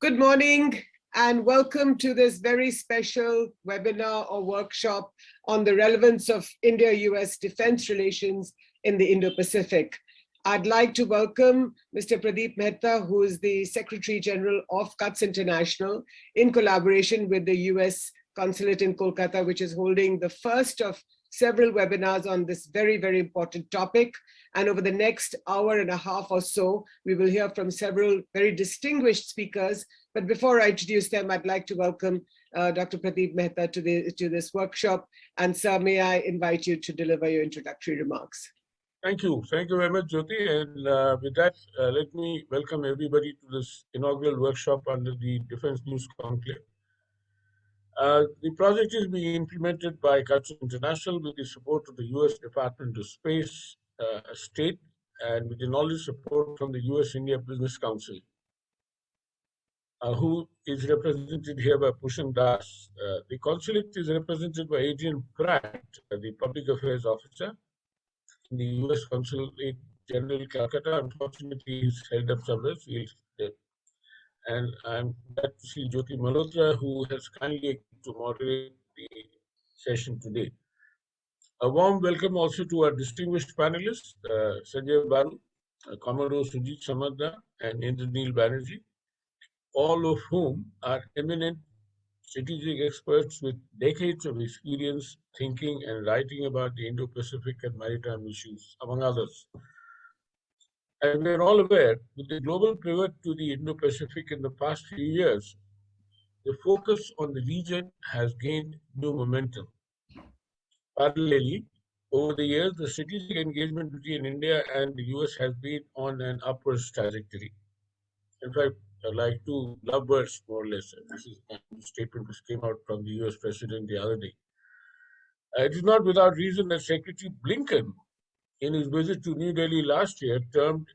Good morning and welcome to this very special webinar or workshop on the relevance of India-US defense relations in the Indo-Pacific. I'd like to welcome Mr. Pradeep Mehta, who is the Secretary General of CUTS International, in collaboration with the US Consulate in Kolkata, which is holding the first of several webinars on this very, very important topic. And over the next hour and a half or so, we will hear from several very distinguished speakers. But before I introduce them, I'd like to welcome Dr. Pradeep Mehta to this workshop. And sir, may I invite you to deliver your introductory remarks. Thank you. Thank you very much, Jyoti. And with that, let me welcome everybody to this inaugural workshop under the Defense News Conclave. The project is being implemented by CUTS International with the support of the US Department of Space, State, and with the knowledge support from the US-India Business Council, who is represented here by Pushan Das. The consulate is represented by Adrian Pratt, the Public Affairs Officer in the US Consulate General Calcutta. Unfortunately, he's held up somewhere. And I'm glad to see Jyoti Malhotra, who has kindly agreed to moderate the session today. A warm welcome also to our distinguished panelists, Sanjay Baru, Commodore Sujit Samadda, and Indraneel Banerjee, all of whom are eminent strategic experts with decades of experience thinking and writing about the Indo-Pacific and maritime issues, among others. As we are all aware, with the global pivot to the Indo-Pacific in the past few years, the focus on the region has gained new momentum. Parallelly, over the years, the strategic engagement between India and the US has been on an upwards trajectory. In fact, like two lovebirds, more or less. This is a statement which came out from the US President the other day. It is not without reason that Secretary Blinken, in his visit to New Delhi last year, termed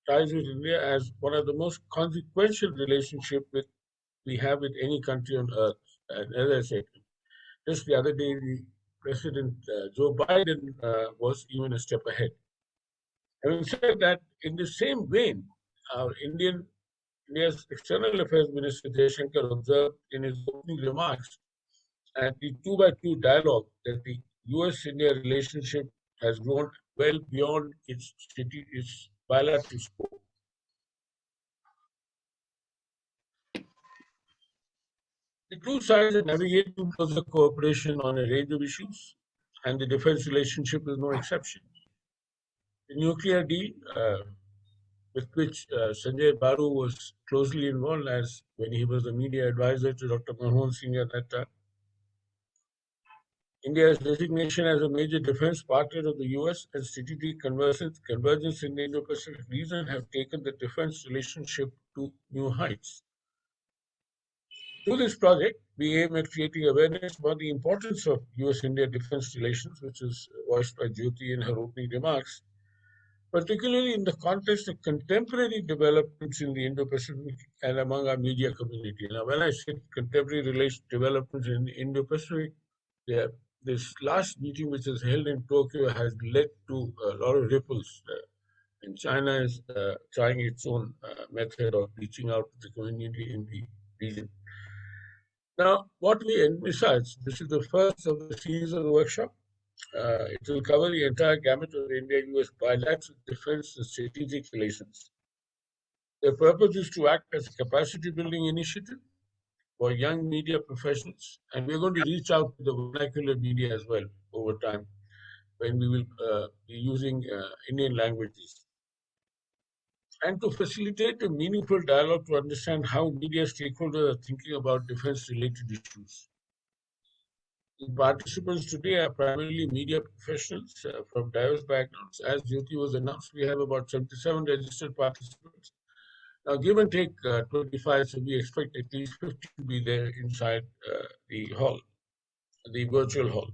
ties with India as one of the most consequential relationships we have with any country on earth. And as I said, just the other day, the President Joe Biden was even a step ahead. Having said that, in the same vein, our India's External Affairs Minister Jaishankar observed in his opening remarks at the 2x2 dialogue that the US-India relationship has grown well beyond its bilateral scope. The two sides are navigating closer cooperation on a range of issues, and the defense relationship is no exception. The nuclear deal, with which Sanjay Baru was closely involved as when he was the media advisor to Dr. Manmohan Singh at that time. India's designation as a major defense partner of the US and strategic convergence in the Indo-Pacific region have taken the defense relationship to new heights. Through this project, we aim at creating awareness about the importance of US-India defense relations, which is voiced by Jyoti in her opening remarks, particularly in the context of contemporary developments in the Indo-Pacific and among our media community. Now, when I say contemporary developments in the Indo-Pacific, this last meeting, which was held in Tokyo, has led to a lot of ripples. And China is trying its own method of reaching out to the community in the region. Now, what we envisage, this is the first of the series of the workshop. It will cover the entire gamut of India-US bilateral defense and strategic relations. The purpose is to act as a capacity-building initiative for young media professionals, and we're going to reach out to the vernacular media as well over time, when we will be using Indian languages. And to facilitate a meaningful dialogue to understand how media stakeholders are thinking about defense-related issues. The participants today are primarily media professionals from diverse backgrounds. As Jyoti was announced, we have about 77 registered participants. Now, give and take 25, so we expect at least 50 to be there inside the hall, the virtual hall.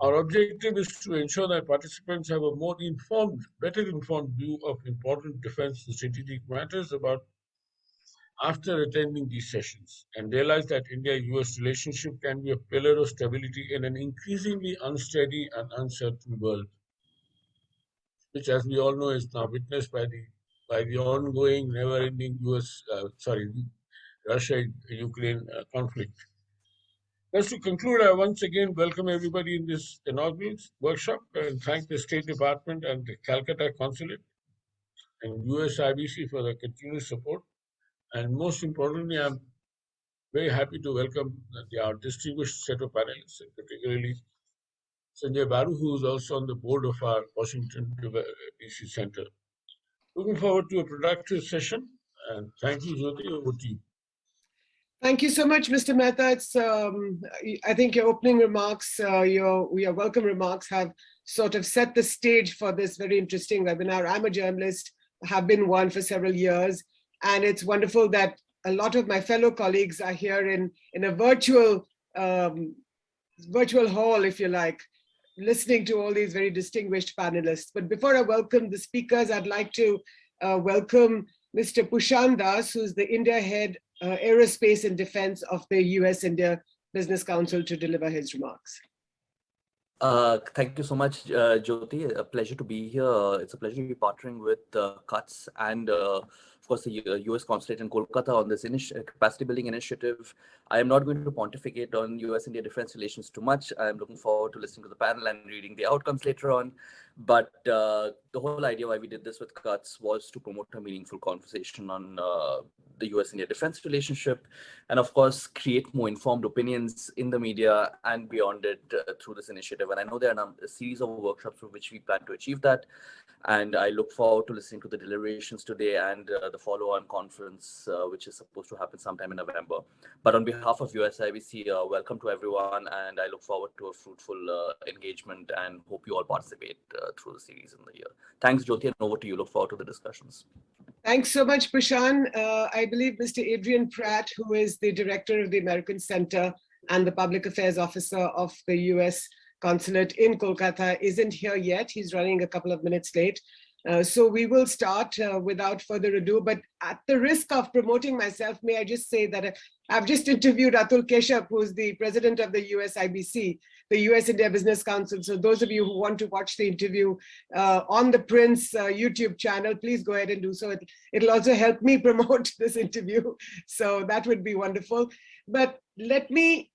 Our objective is to ensure that participants have a more informed, better informed view of important defense and strategic matters after attending these sessions, and realize that India-US relationship can be a pillar of stability in an increasingly unsteady and uncertain world, which, as we all know, is now witnessed by the ongoing, never-ending Russia-Ukraine conflict. Just to conclude, I once again welcome everybody in this inaugural workshop and thank the State Department and the Calcutta Consulate and USIBC for their continuous support. And most importantly, I'm very happy to welcome our distinguished set of panelists, and particularly Sanjay Baru, who is also on the board of our Washington DC Center. Looking forward to a productive session, and thank you, Jyoti. Over to you. Thank you so much, Mr. Mehta. I think your opening remarks, your welcome remarks have sort of set the stage for this very interesting webinar. I'm a journalist, have been one for several years, and it's wonderful that a lot of my fellow colleagues are here in a virtual hall, if you like, listening to all these very distinguished panelists. But before I welcome the speakers, I'd like to welcome Mr. Pushan Das, who's the India head aerospace and defense of the US-India Business Council, to deliver his remarks. Thank you so much, Jyoti. A pleasure to be here. It's a pleasure to be partnering with CUTS and, of course, the US Consulate in Kolkata on this capacity building initiative. I am not going to pontificate on US-India defense relations too much. I'm looking forward to listening to the panel and reading the outcomes later on. But the whole idea why we did this with CUTS was to promote a meaningful conversation on the US-India defense relationship, and of course, create more informed opinions in the media and beyond it through this initiative. And I know there are a series of workshops through which we plan to achieve that. And I look forward to listening to the deliberations today and the follow-on conference, which is supposed to happen sometime in November. But on behalf of USIBC, welcome to everyone. And I look forward to a fruitful engagement and hope you all participate through the series in the year. Thanks, Jyoti, and over to you. Look forward to the discussions. Thanks so much, Prashant. I believe Mr. Adrian Pratt, who is the director of the American Center and the Public Affairs Officer of the US Consulate in Kolkata, isn't here yet. He's running a couple of minutes late. So we will start without further ado. But at the risk of promoting myself, may I just say that I've just interviewed Atul Keshav, who's the president of the USIBC, the US India Business Council. So those of you who want to watch the interview on the Prince YouTube channel, please go ahead and do so. It'll also help me promote this interview. So that would be wonderful. But let me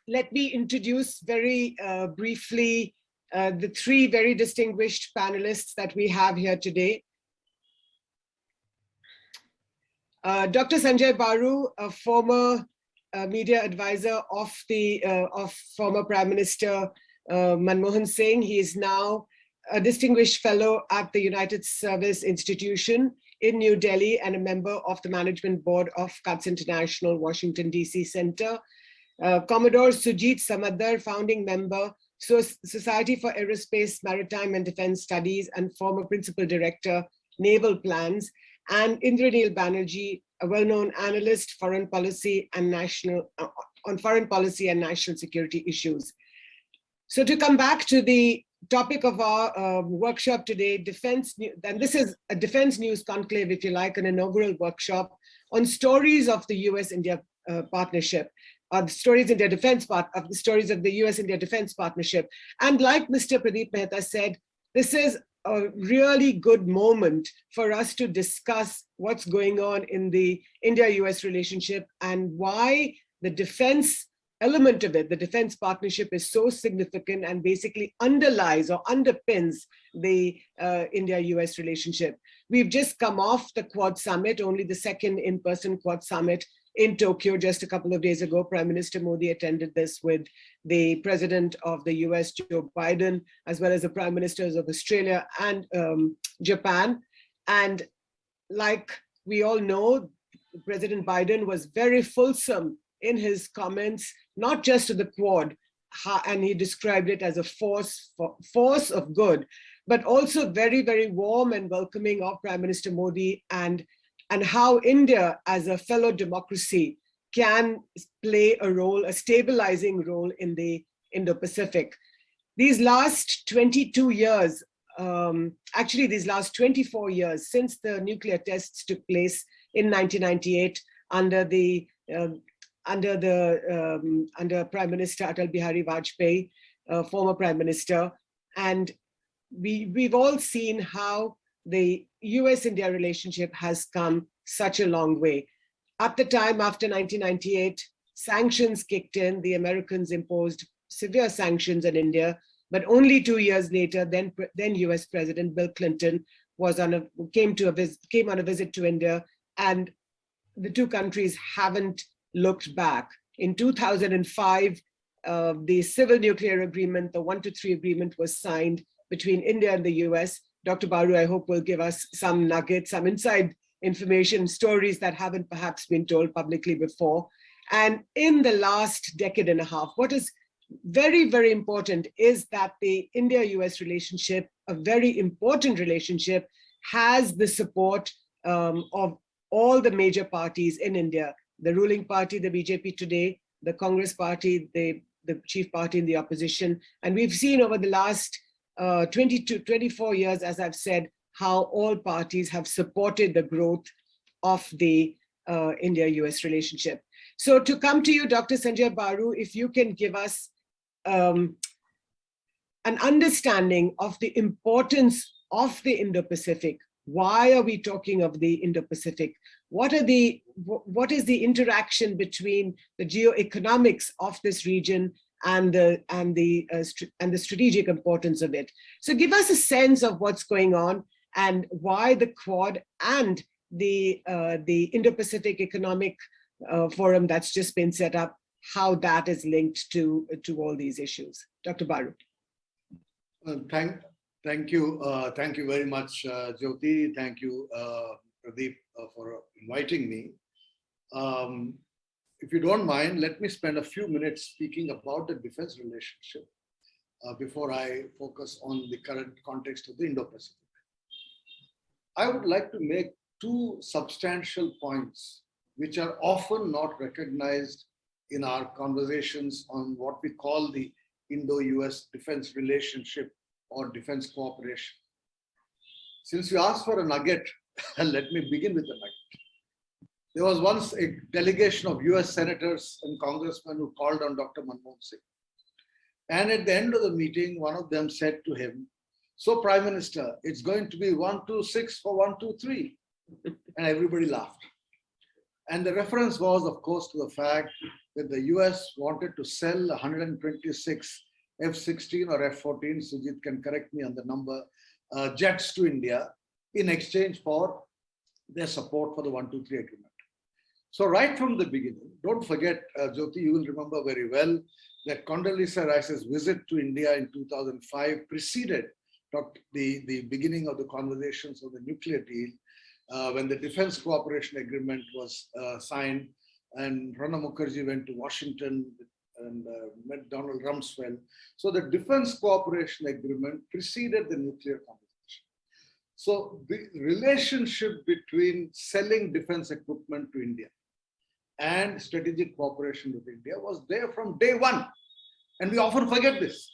introduce very briefly the three very distinguished panelists that we have here today. Dr. Sanjay Baru, a former media advisor of former Prime Minister Manmohan Singh. He is now a distinguished fellow at the United Service Institution in New Delhi and a member of the management board of CUTS International Washington DC Center. Commodore Sujit Samadar, founding member, Society for Aerospace, Maritime and Defense Studies, and former principal director, Naval Plans, and Indraneel Banerjee, a well-known analyst, foreign policy and national security issues. So to come back to the topic of our workshop today, and this is a defense news conclave, if you like, an inaugural workshop on stories of the US-India partnership. The stories of the US-India defense partnership. And like Mr. Pradeep Mehta said, this is a really good moment for us to discuss what's going on in the India-US relationship and why the defense element of it, the defense partnership, is so significant and basically underlies or underpins the India-US relationship. We've just come off the Quad Summit, only the second in-person Quad Summit in Tokyo just a couple of days ago. Prime Minister Modi attended this with the President of the US, Joe Biden, as well as the Prime Ministers of Australia and Japan. And like we all know, President Biden was very fulsome in his comments, not just to the Quad, and he described it as a force of good, but also very, very warm and welcoming of Prime Minister Modi and how India as a fellow democracy can play a role, a stabilizing role in the Indo-Pacific. These last 22 years, actually these last 24 years since the nuclear tests took place in 1998 under Prime Minister Atal Bihari Vajpayee, former Prime Minister, and we've all seen how the US-India relationship has come such a long way. At the time, after 1998, sanctions kicked in. The Americans imposed severe sanctions on India, but only 2 years later, then US President Bill Clinton came on a visit to India, and the two countries haven't looked back. In 2005, the civil nuclear agreement, the 123 agreement, was signed between India and the US. Dr. Baru, I hope, will give us some nuggets, some inside information, stories that haven't perhaps been told publicly before. And in the last decade and a half, what is very, very important is that the India-US relationship, a very important relationship, has the support of all the major parties in India, the ruling party, the BJP today, the Congress party, the chief party in the opposition. And we've seen over the last 24 years, as I've said, how all parties have supported the growth of the India-US relationship. So to come to you, Dr. Sanjay Baru, if you can give us an understanding of the importance of the Indo-Pacific. Why are we talking of the Indo-Pacific? What is the interaction between the geoeconomics of this region and the strategic importance of it? So give us a sense of what's going on and why the Quad and the Indo-Pacific Economic Forum that's just been set up, how that is linked to all these issues. Dr. Baru. Thank you very much, Jyoti. Thank you, Pradeep, for inviting me. If you don't mind, let me spend a few minutes speaking about the defense relationship before I focus on the current context of the Indo-Pacific. I would like to make two substantial points which are often not recognized in our conversations on what we call the Indo-US defense relationship or defense cooperation. Since you asked for a nugget, let me begin with the nugget. There was once a delegation of US senators and congressmen who called on Dr. Manmohan Singh. And at the end of the meeting, one of them said to him, "So, Prime Minister, it's going to be 126 for 123. And everybody laughed. And the reference was, of course, to the fact that the US wanted to sell 126 F-16 or F-14, Sujit can correct me on the number, jets to India in exchange for their support for the 123 agreement. So right from the beginning, don't forget, Jyoti, you will remember very well that Condoleezza Rice's visit to India in 2005 preceded the beginning of the conversations of the nuclear deal, when the defense cooperation agreement was signed and Ranab Mukherjee went to Washington and met Donald Rumsfeld. So the defense cooperation agreement preceded the nuclear conversation. So the relationship between selling defense equipment to India and strategic cooperation with India was there from day one. And we often forget this,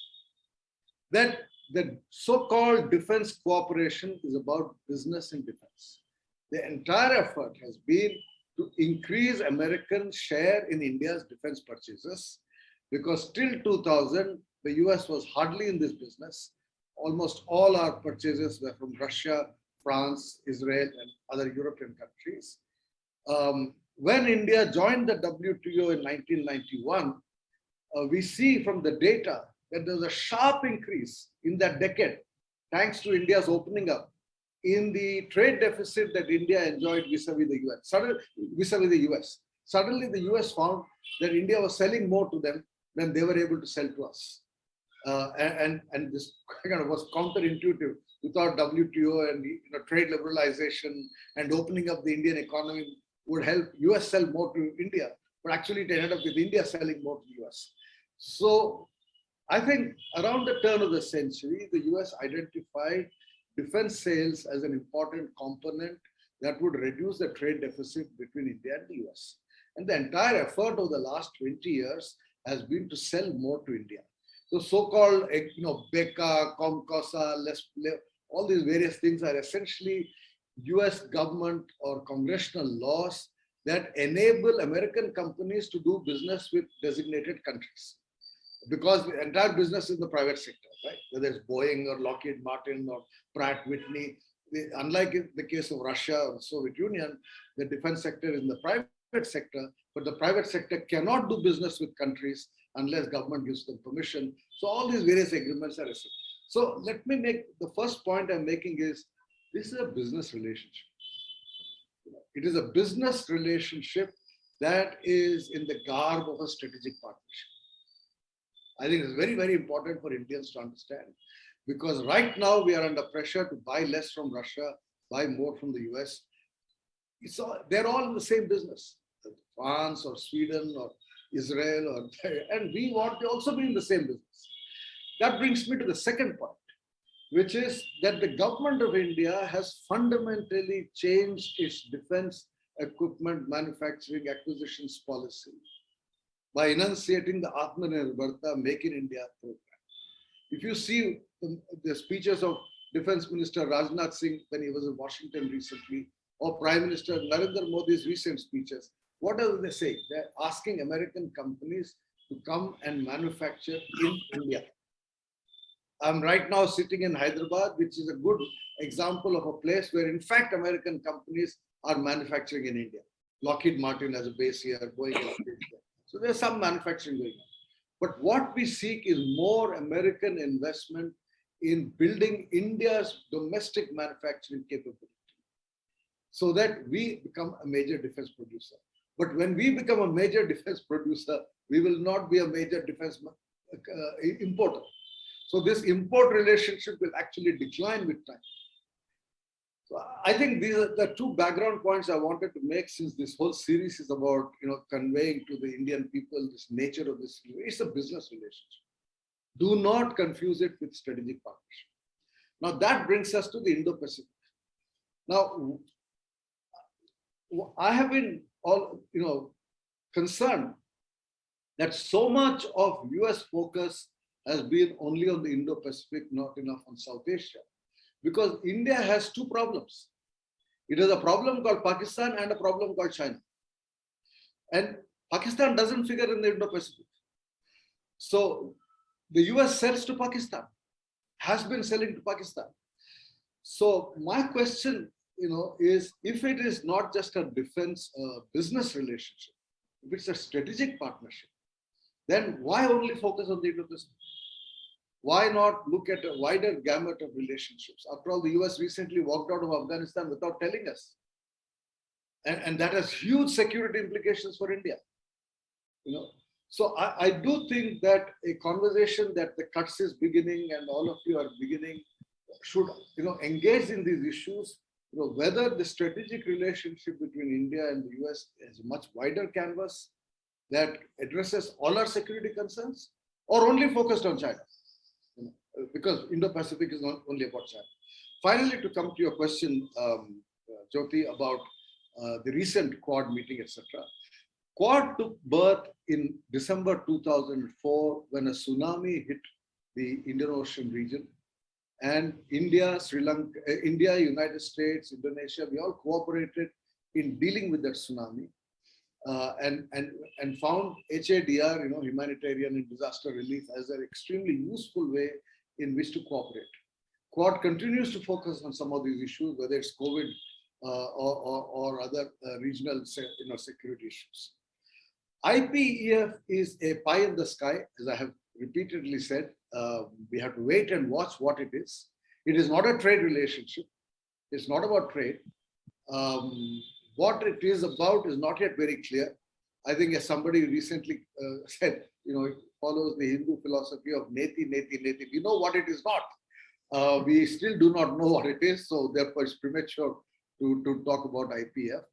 that the so-called defense cooperation is about business and defense. The entire effort has been to increase American share in India's defense purchases, because till 2000, the US was hardly in this business. Almost all our purchases were from Russia, France, Israel, and other European countries. When India joined the WTO in 1991, we see from the data that there was a sharp increase in that decade, thanks to India's opening up, in the trade deficit that India enjoyed vis-a-vis the US. Suddenly the US found that India was selling more to them than they were able to sell to us. And this kind of was counterintuitive. We thought WTO and trade liberalization and opening up the Indian economy would help US sell more to India, but actually it ended up with India selling more to the US. So I think around the turn of the century, the US identified defense sales as an important component that would reduce the trade deficit between India and the US. And the entire effort over the last 20 years has been to sell more to India. So so-called, BECA, COMCOSA, all these various things are essentially US government or congressional laws that enable American companies to do business with designated countries. Because the entire business is in the private sector, right? Whether it's Boeing or Lockheed Martin or Pratt Whitney, unlike in the case of Russia or the Soviet Union, the defense sector is in the private sector, but the private sector cannot do business with countries unless government gives them permission. So all these various agreements are essential. So let me make the first point I'm making is this is a business relationship. It is a business relationship that is in the garb of a strategic partnership. I think it's very, very important for Indians to understand, because right now we are under pressure to buy less from Russia, buy more from the US. They're all in the same business, France or Sweden or Israel, and we want to also be in the same business. That brings me to the second point, which is that the government of India has fundamentally changed its defense equipment manufacturing acquisitions policy by enunciating the Atmanirbharta Make in India program. If you see the speeches of Defense Minister Rajnath Singh when he was in Washington recently, or Prime Minister Narendra Modi's recent speeches, what are they saying? They're asking American companies to come and manufacture in India. I'm right now sitting in Hyderabad, which is a good example of a place where, in fact, American companies are manufacturing in India. Lockheed Martin has a base here, Boeing has a base here. So there's some manufacturing going on. But what we seek is more American investment in building India's domestic manufacturing capability so that we become a major defense producer. But when we become a major defense producer, we will not be a major defense importer. So this import relationship will actually decline with time. So I think these are the two background points I wanted to make, since this whole series is about conveying to the Indian people this nature of this. It's a business relationship. Do not confuse it with strategic partnership. Now that brings us to the Indo-Pacific. Now, I have been concerned that so much of US focus has been only on the Indo-Pacific, not enough on South Asia, because India has two problems. It has a problem called Pakistan and a problem called China. And Pakistan doesn't figure in the Indo-Pacific. So the US sells to Pakistan, has been selling to Pakistan. So my question, is if it is not just a defense business relationship, if it's a strategic partnership, then why only focus on the Indo-Pacific? Why not look at a wider gamut of relationships? After all, the US recently walked out of Afghanistan without telling us. And that has huge security implications for India. So I do think that a conversation that the Cuts is beginning and all of you are beginning should engage in these issues, whether the strategic relationship between India and the US is a much wider canvas that addresses all our security concerns, or only focused on China. Because Indo-Pacific is not only about China. Finally, to come to your question, Jyoti, about the recent Quad meeting, etc. Quad took birth in December 2004 when a tsunami hit the Indian Ocean region, and India, Sri Lanka, India, United States, Indonesia, we all cooperated in dealing with that tsunami, and found HADR, humanitarian and disaster relief, as an extremely useful way in which to cooperate. Quad continues to focus on some of these issues, whether it's COVID or other regional security issues. IPEF is a pie in the sky, as I have repeatedly said. We have to wait and watch what it is. It is not a trade relationship. It's not about trade. What it is about is not yet very clear. I think, as somebody recently said, it follows the Hindu philosophy of neti, neti, neti. We know what it is not. We still do not know what it is, so therefore it's premature to talk about IPF.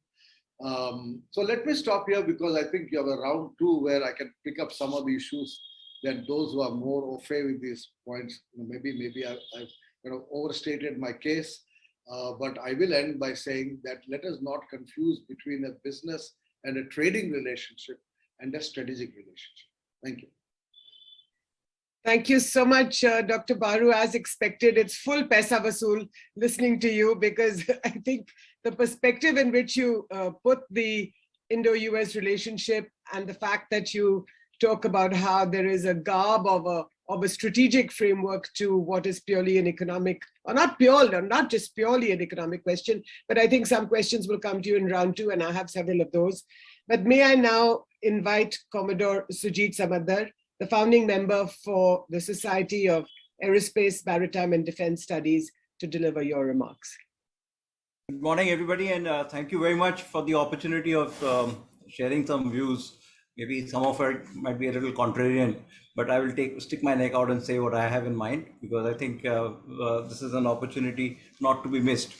So let me stop here, because I think you have a round two where I can pick up some of the issues that those who are more au fait with these points, maybe I've overstated my case, but I will end by saying that let us not confuse between a business and a trading relationship and a strategic relationship. Thank you. Thank you so much, Dr. Baru. As expected, it's full Paisa Vasool listening to you, because I think the perspective in which you put the Indo-US relationship and the fact that you talk about how there is a garb of a strategic framework to what is purely an economic, or not just purely an economic question, but I think some questions will come to you in round two, and I have several of those. But may I now invite Commodore Sujit Samadar, the founding member for the Society of Aerospace, Maritime and Defense Studies, to deliver your remarks. Good morning, everybody, and thank you very much for the opportunity of sharing some views. Maybe some of it might be a little contrarian, but I will stick my neck out and say what I have in mind, because I think this is an opportunity not to be missed.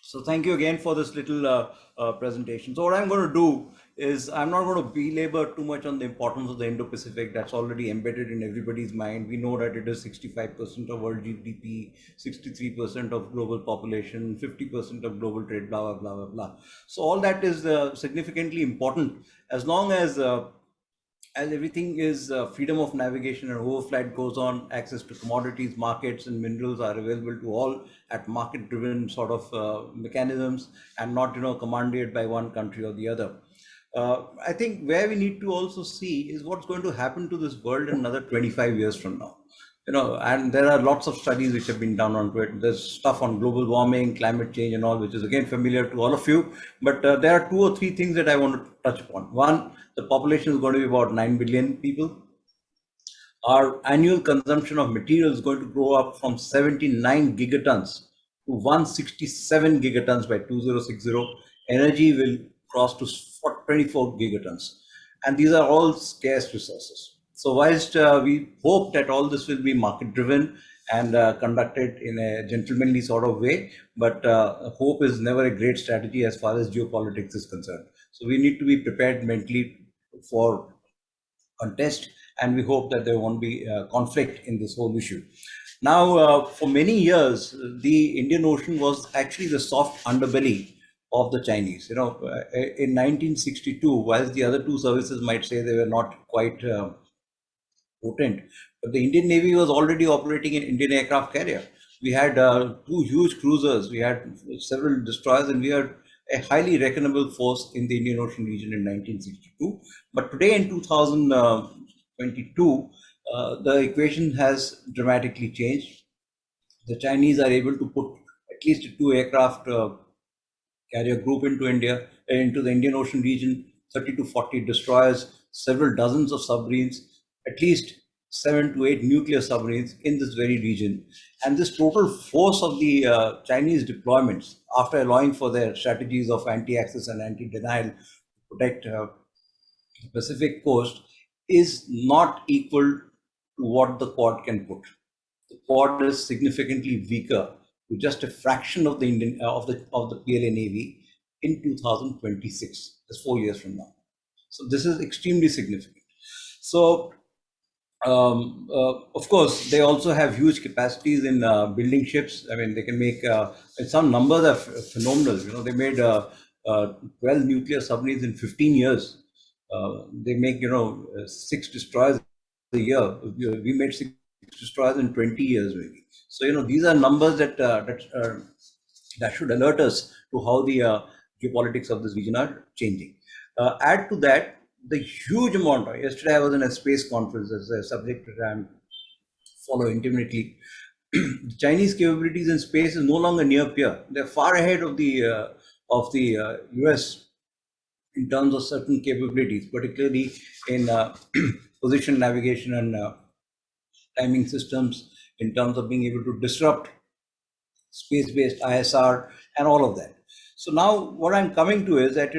So thank you again for this little presentation. So what I'm going to do is I'm not going to belabor too much on the importance of the Indo-Pacific. That's already embedded in everybody's mind. We know that it is 65% of world GDP, 63% of global population, 50% of global trade, blah, blah, blah, blah, blah. So all that is significantly important as long as everything is freedom of navigation and overflight goes on, access to commodities, markets and minerals are available to all at market driven sort of mechanisms and not, commanded by one country or the other. I think where we need to also see is what's going to happen to this world in another 25 years from now. And there are lots of studies which have been done on it. There's stuff on global warming, climate change and all, which is again familiar to all of you. But there are 2 or 3 things that I want to touch upon. One, the population is going to be about 9 billion people. Our annual consumption of material is going to grow up from 79 gigatons to 167 gigatons by 2060. Energy will cross to 24 gigatons. And these are all scarce resources. So whilst we hope that all this will be market driven and conducted in a gentlemanly sort of way, but hope is never a great strategy as far as geopolitics is concerned. So we need to be prepared mentally for contest, and we hope that there won't be conflict in this whole issue. Now, for many years, the Indian Ocean was actually the soft underbelly of the Chinese. In 1962, whilst the other 2 services might say they were not quite potent, but the Indian Navy was already operating an Indian aircraft carrier. We had 2 huge cruisers, we had several destroyers, and we had a highly reckonable force in the Indian Ocean region in 1962. But today in 2022, the equation has dramatically changed. The Chinese are able to put at least 2 aircraft carrier group into India, into the Indian Ocean region, 30 to 40 destroyers, several dozens of submarines, at least 7 to 8 nuclear submarines in this very region. And this total force of the Chinese deployments, after allowing for their strategies of anti-access and anti-denial to protect the Pacific coast, is not equal to what the Quad can put. The Quad is significantly weaker to just a fraction of the Indian of the PLA Navy in 2026. That's 4 years from now. So this is extremely significant. So of course, they also have huge capacities in building ships. I mean, they can make some numbers are phenomenal. They made 12 nuclear submarines in 15 years. They make 6 destroyers a year. We made 6 destroyers in 20 years, maybe. So these are numbers that that should alert us to how the geopolitics of this region are changing. Add to that the huge amount. Yesterday I was in a space conference as a subject that I follow intimately. The Chinese capabilities in space is no longer near peer. They're far ahead of the US in terms of certain capabilities, particularly in position navigation and timing systems, in terms of being able to disrupt space-based ISR and all of that. So now what I'm coming to is that,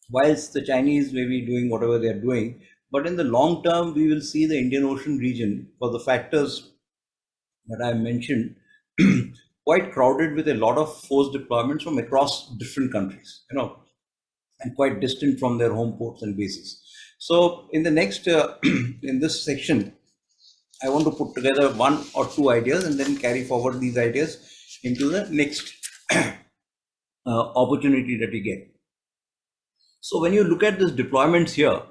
whilst the Chinese may be doing whatever they're doing, but in the long term, we will see the Indian Ocean region, for the factors that I mentioned, quite crowded with a lot of force deployments from across different countries, and quite distant from their home ports and bases. So in the next, in this section, I want to put together 1 or 2 ideas and then carry forward these ideas into the next opportunity that we get. So when you look at these deployments here,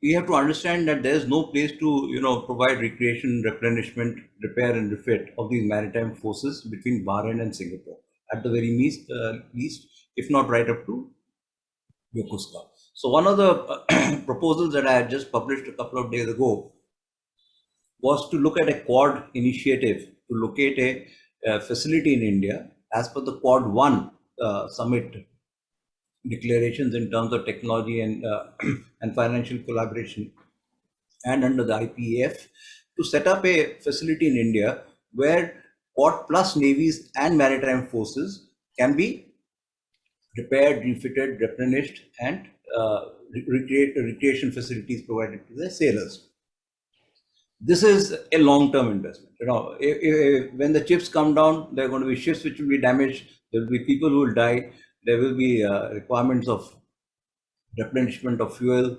we have to understand that there's no place to provide recreation, replenishment, repair and refit of these maritime forces between Bahrain and Singapore, at the very least, if not right up to Yokosuka. So one of the proposals that I had just published a couple of days ago was to look at a Quad initiative to locate a facility in India as per the Quad 1 summit declarations in terms of technology and and financial collaboration, and under the IPEF, to set up a facility in India where port plus navies and maritime forces can be repaired, refitted, replenished, and recreation facilities provided to the sailors. This is a long-term investment. You know, when the chips come down, there are going to be ships which will be damaged. There will be people who will die. There will be requirements of replenishment of fuel,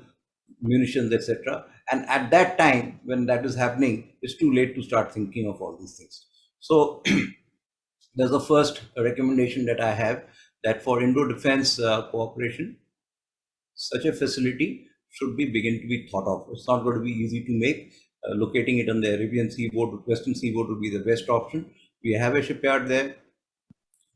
munitions, etc. And at that time, when that is happening, it's too late to start thinking of all these things. So there's the first recommendation that I have, that for Indo-Defense cooperation, such a facility should be begin to be thought of. It's not going to be easy to make. Locating it on the Arabian seaboard, Western seaboard would be the best option. We have a shipyard there. It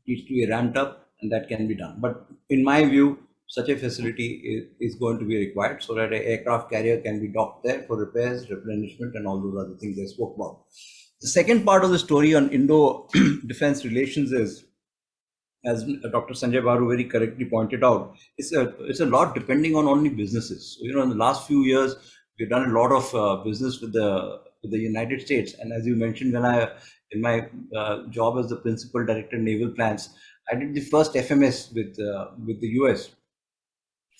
needs to be ramped up, and that can be done. But in my view, such a facility is going to be required so that an aircraft carrier can be docked there for repairs, replenishment, and all those other things I spoke about. The second part of the story on Indo-Defense relations is, as Dr. Sanjay Baru very correctly pointed out, it's a lot depending on only businesses. So, you know, in the last few years, we've done a lot of business with the United States. And as you mentioned, in my job as the principal director naval plans, I did the first FMS with the US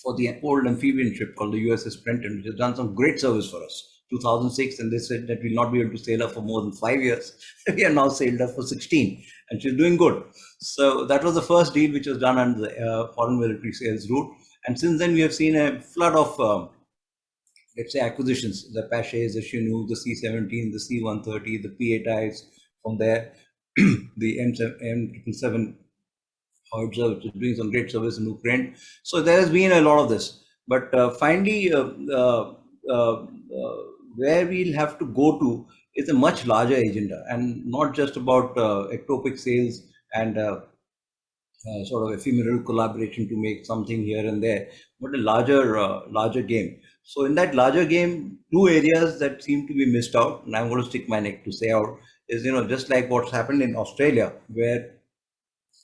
for the old amphibian ship called the USS Trenton, which has done some great service for us. 2006, and they said that we'll not be able to sail her for more than 5 years. We are now sailed her for 16, and she's doing good. So that was the first deal which was done under the foreign military sales route. And since then, we have seen a flood of, let's say, acquisitions: the Apaches, the Chinook, the C-17, the C-130, the P-8Is. From there, the M777 howitzer, which is doing some great service in Ukraine. So there has been a lot of this. But finally, where we'll have to go to is a much larger agenda, and not just about ectopic sales and sort of ephemeral collaboration to make something here and there, but a larger game. So in that larger game, two areas that seem to be missed out, and I'm going to stick my neck to say out, is, you know, just like what's happened in Australia, where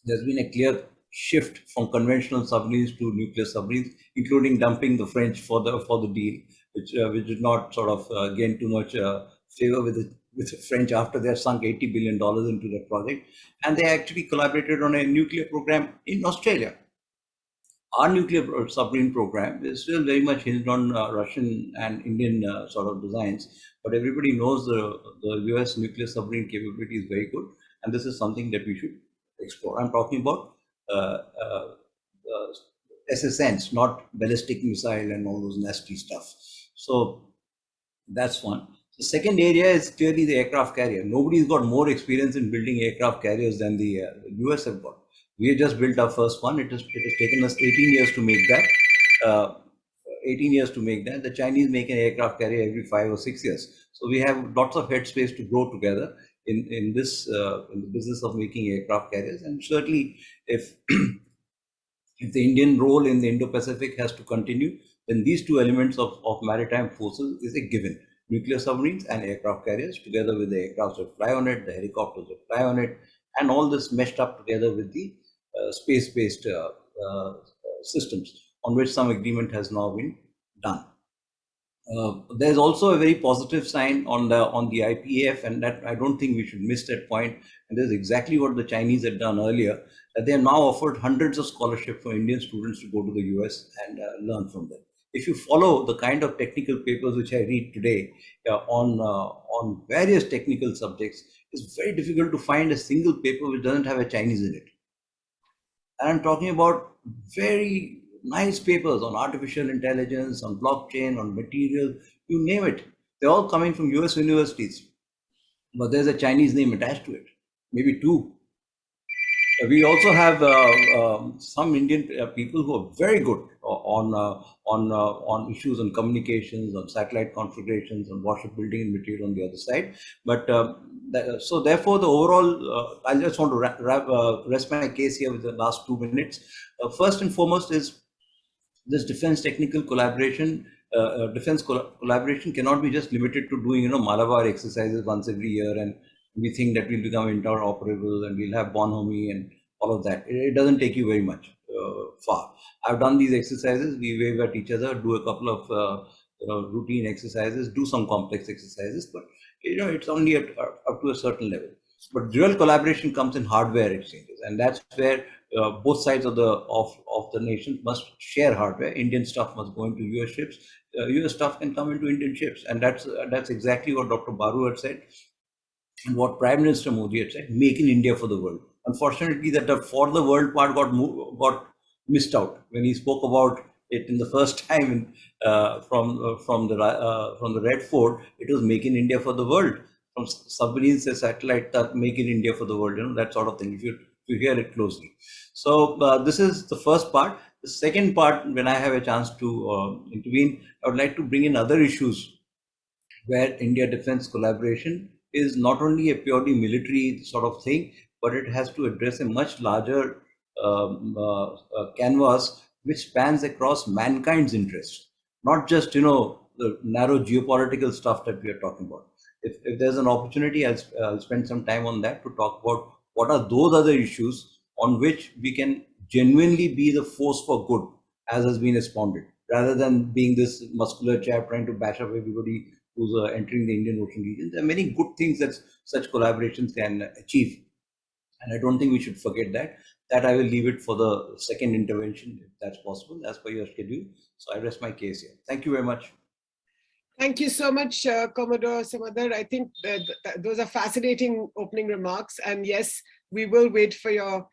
there's been a clear shift from conventional submarines to nuclear submarines, including dumping the French for the deal, which did not sort of gain too much favor with the French after they sunk $80 billion into the project, and they actually collaborated on a nuclear program in Australia. Our nuclear submarine program is still very much hinged on Russian and Indian sort of designs, but everybody knows the US nuclear submarine capability is very good, and this is something that we should explore. I'm talking about SSNs, not ballistic missile and all those nasty stuff. So that's one. The second area is clearly the aircraft carrier. Nobody's got more experience in building aircraft carriers than the US have got. We have just built our first one. It has taken us 18 years to make that. 18 years to make that. The Chinese make an aircraft carrier every 5 or 6 years. So we have lots of headspace to grow together in the business of making aircraft carriers. And certainly, if the Indian role in the Indo-Pacific has to continue, then these two elements of maritime forces is a given: nuclear submarines and aircraft carriers, together with the aircraft that fly on it, the helicopters that fly on it, and all this meshed up together with the space-based systems, on which some agreement has now been done. There's also a very positive sign on the IPAF, and that I don't think we should miss that point. And this is exactly what the Chinese had done earlier, that they have now offered hundreds of scholarships for Indian students to go to the US and learn from them. If you follow the kind of technical papers which I read today on various technical subjects, it's very difficult to find a single paper which doesn't have a Chinese in it. And I'm talking about very nice papers on artificial intelligence, on blockchain, on material, you name it. They're all coming from US universities, but there's a Chinese name attached to it, maybe two. We also have some Indian people who are very good on issues on communications, on satellite configurations, on warship building and material on the other side. But so therefore, the overall, I just want to rest my case here with the last 2 minutes. First and foremost is this defense technical collaboration. Defense collaboration cannot be just limited to doing, Malabar exercises once every year, and we think that we'll become interoperable and we'll have bonhomie and all of that. It doesn't take you very much. far. I've done these exercises. We wave at each other, do a couple of routine exercises, do some complex exercises, but it's only up to a certain level. But real collaboration comes in hardware exchanges, and that's where both sides of the nation must share hardware. Indian stuff must go into US ships. US stuff can come into Indian ships, and that's exactly what Dr. Baru had said, and what Prime Minister Modi had said: "Make in India for the world." Unfortunately, that the "for the world" part got missed out when he spoke about it in the first time from the Red Fort. It was "Make in India for the world." From submarines to satellite, that "Make in India for the world," that sort of thing. If you hear it closely. So this is the first part. The second part, when I have a chance to intervene, I would like to bring in other issues where India defense collaboration is not only a purely military sort of thing, but it has to address a much larger canvas which spans across mankind's interests, not just the narrow geopolitical stuff that we are talking about. If there's an opportunity, I'll spend some time on that to talk about what are those other issues on which we can genuinely be the force for good, as has been expounded, rather than being this muscular chap trying to bash up everybody who's entering the Indian Ocean region. There are many good things that such collaborations can achieve, and I don't think we should forget that. That I will leave it for the second intervention, if that's possible, as per your schedule. So I rest my case here. Thank you very much. Thank you so much, Commodore Samadar. I think those are fascinating opening remarks. And yes, we will wait for your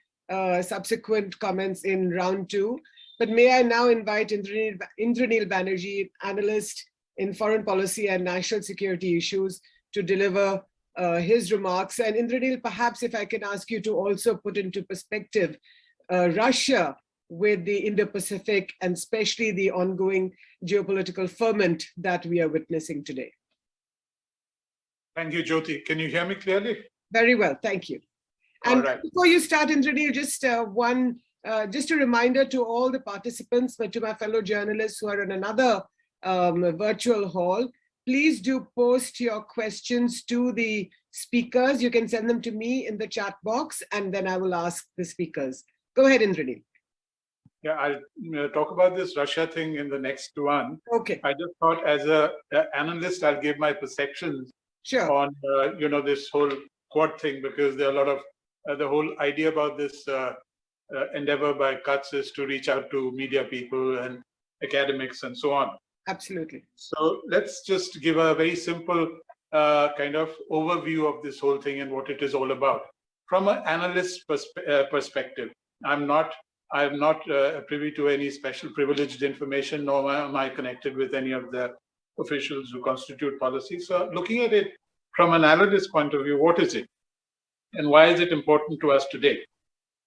subsequent comments in round 2. But may I now invite Indranil Banerjee, analyst in foreign policy and national security issues, to deliver his remarks. And Indranil, perhaps if I can ask you to also put into perspective Russia with the Indo-Pacific, and especially the ongoing geopolitical ferment that we are witnessing today. Thank you, Jyoti. Can you hear me clearly? Very well, thank you. And right. Before you start, Indranil, just a reminder to all the participants, but to my fellow journalists who are in another virtual hall, please do post your questions to the speakers. You can send them to me in the chat box, and then I will ask the speakers. Go ahead, Indranil. Yeah, I'll talk about this Russia thing in the next one. Okay. I just thought, as an analyst, I'll give my perceptions on this whole Quad thing, because there are a lot of the whole idea about this endeavor by Kutz is to reach out to media people and academics and so on. Absolutely. So let's just give a very simple kind of overview of this whole thing and what it is all about. From an analyst perspective, I'm not privy to any special privileged information, nor am I connected with any of the officials who constitute policy. So looking at it from an analyst point of view, what is it? And why is it important to us today?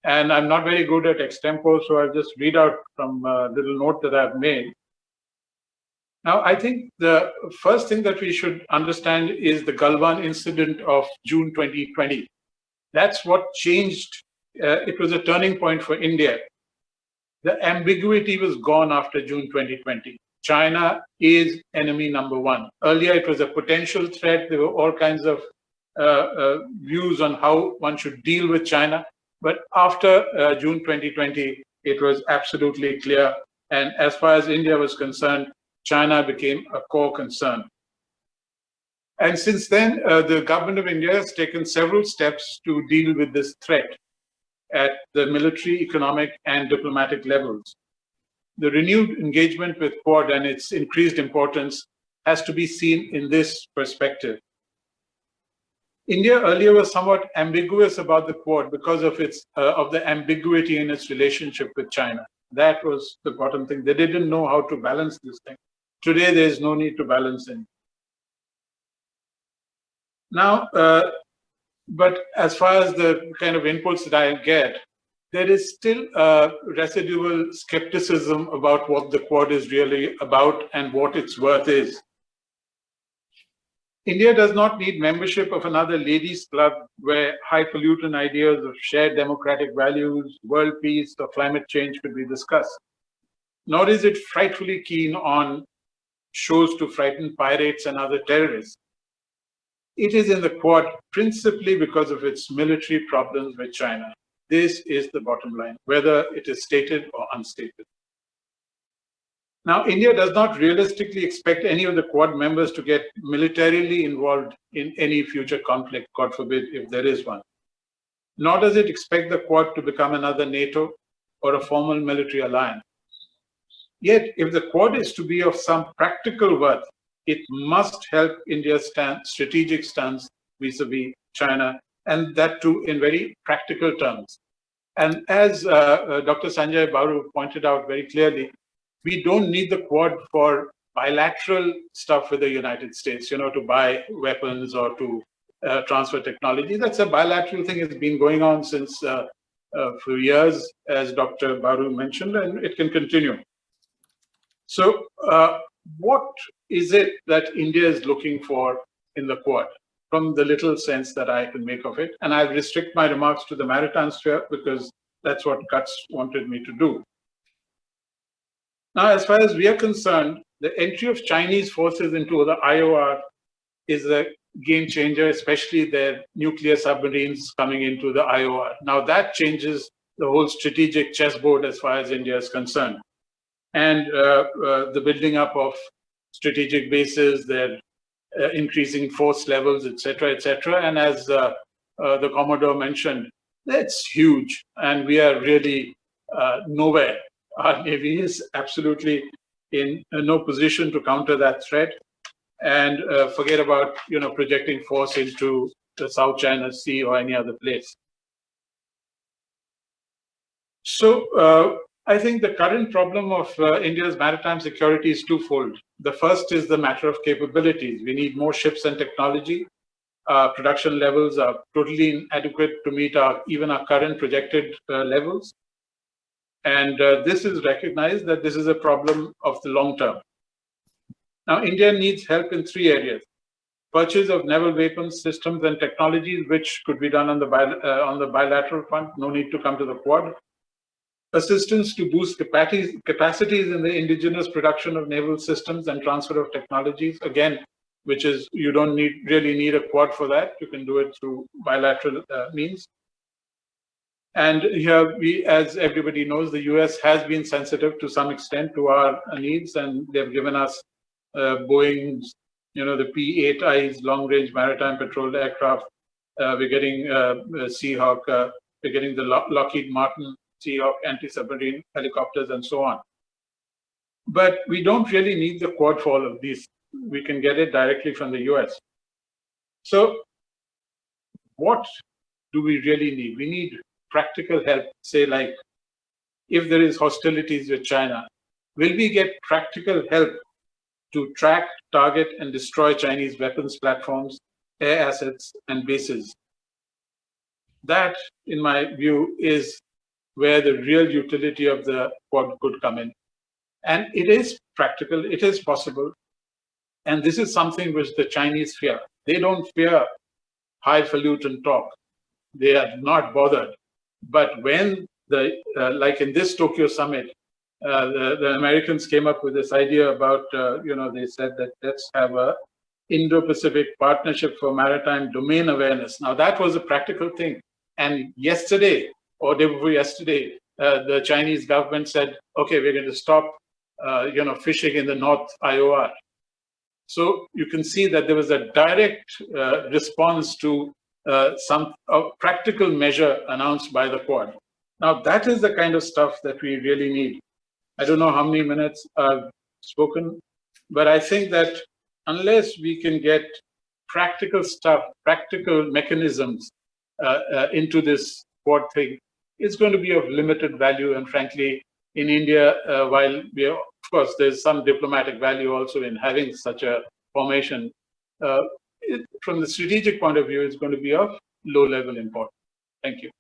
And I'm not very good at extempo, so I'll just read out from a little note that I've made. Now, I think the first thing that we should understand is the Galwan incident of June 2020. That's what changed. It was a turning point for India. The ambiguity was gone after June 2020. China is enemy number one. Earlier, it was a potential threat. There were all kinds of views on how one should deal with China. But after June 2020, it was absolutely clear. And as far as India was concerned, China became a core concern. And since then, the government of India has taken several steps to deal with this threat at the military, economic, and diplomatic levels. The renewed engagement with Quad and its increased importance has to be seen in this perspective. India earlier was somewhat ambiguous about the Quad because of the ambiguity in its relationship with China. That was the bottom thing. They didn't know how to balance this thing. Today, there is no need to balance it. Now, but as far as the kind of inputs that I get, there is still residual skepticism about what the Quad is really about and what its worth is. India does not need membership of another ladies' club where highfalutin ideas of shared democratic values, world peace, or climate change could be discussed. Nor is it frightfully keen on shows to frighten pirates and other terrorists. It is in the Quad principally because of its military problems with China. This is the bottom line, whether it is stated or unstated. Now, India does not realistically expect any of the Quad members to get militarily involved in any future conflict, God forbid, if there is one. Nor does it expect the Quad to become another NATO or a formal military alliance. Yet, if the Quad is to be of some practical worth, it must help India's strategic stance vis-a-vis China, and that too in very practical terms. And as Dr. Sanjay Baru pointed out very clearly, we don't need the Quad for bilateral stuff with the United States, to buy weapons or to transfer technology. That's a bilateral thing. It's been going on since for years, as Dr. Baru mentioned, and it can continue. So what is it that India is looking for in the Quad, from the little sense that I can make of it? And I'll restrict my remarks to the maritime sphere because that's what Kutz wanted me to do. Now, as far as we are concerned, the entry of Chinese forces into the IOR is a game changer, especially their nuclear submarines coming into the IOR. Now, that changes the whole strategic chessboard as far as India is concerned. And the building up of strategic bases, their increasing force levels, etc., etc. And as the Commodore mentioned, that's huge, and we are really nowhere. Our Navy is absolutely in no position to counter that threat, and forget about projecting force into the South China Sea or any other place. So I think the current problem of India's maritime security is twofold. The first is the matter of capabilities. We need more ships and technology. Production levels are totally inadequate to meet even our current projected levels. And this is recognized that this is a problem of the long term. Now, India needs help in three areas: purchase of naval weapons systems and technologies, which could be done on the bilateral front, no need to come to the Quad; assistance to boost capacities in the indigenous production of naval systems and transfer of technologies, again, which is, you don't really need a Quad for that. You can do it through bilateral means. And here, as everybody knows, the US has been sensitive to some extent to our needs, and they've given us Boeing's, the P-8Is, long-range maritime patrol aircraft. We're getting Seahawk, we're getting the Lockheed Martin Seahawk anti-submarine helicopters, and so on. But we don't really need the Quad for all of these. We can get it directly from the US. So what do we really need? We need practical help, say, like, if there is hostilities with China, will we get practical help to track, target, and destroy Chinese weapons platforms, air assets, and bases? That, in my view, is where the real utility of the Quad could come in. And it is practical, it is possible. And this is something which the Chinese fear. They don't fear highfalutin talk. They are not bothered. But when like in this Tokyo summit, the Americans came up with this idea about, they said that let's have a Indo-Pacific partnership for maritime domain awareness. Now that was a practical thing. And yesterday, or day before yesterday, the Chinese government said, okay, we're going to stop, fishing in the North IOR. So you can see that there was a direct response to some practical measure announced by the Quad. Now that is the kind of stuff that we really need. I don't know how many minutes I've spoken, but I think that unless we can get practical stuff, practical mechanisms into this Quad thing, it's going to be of limited value. And frankly, in India, while we are, of course, there's some diplomatic value also in having such a formation, from the strategic point of view, it's going to be of low-level importance. Thank you.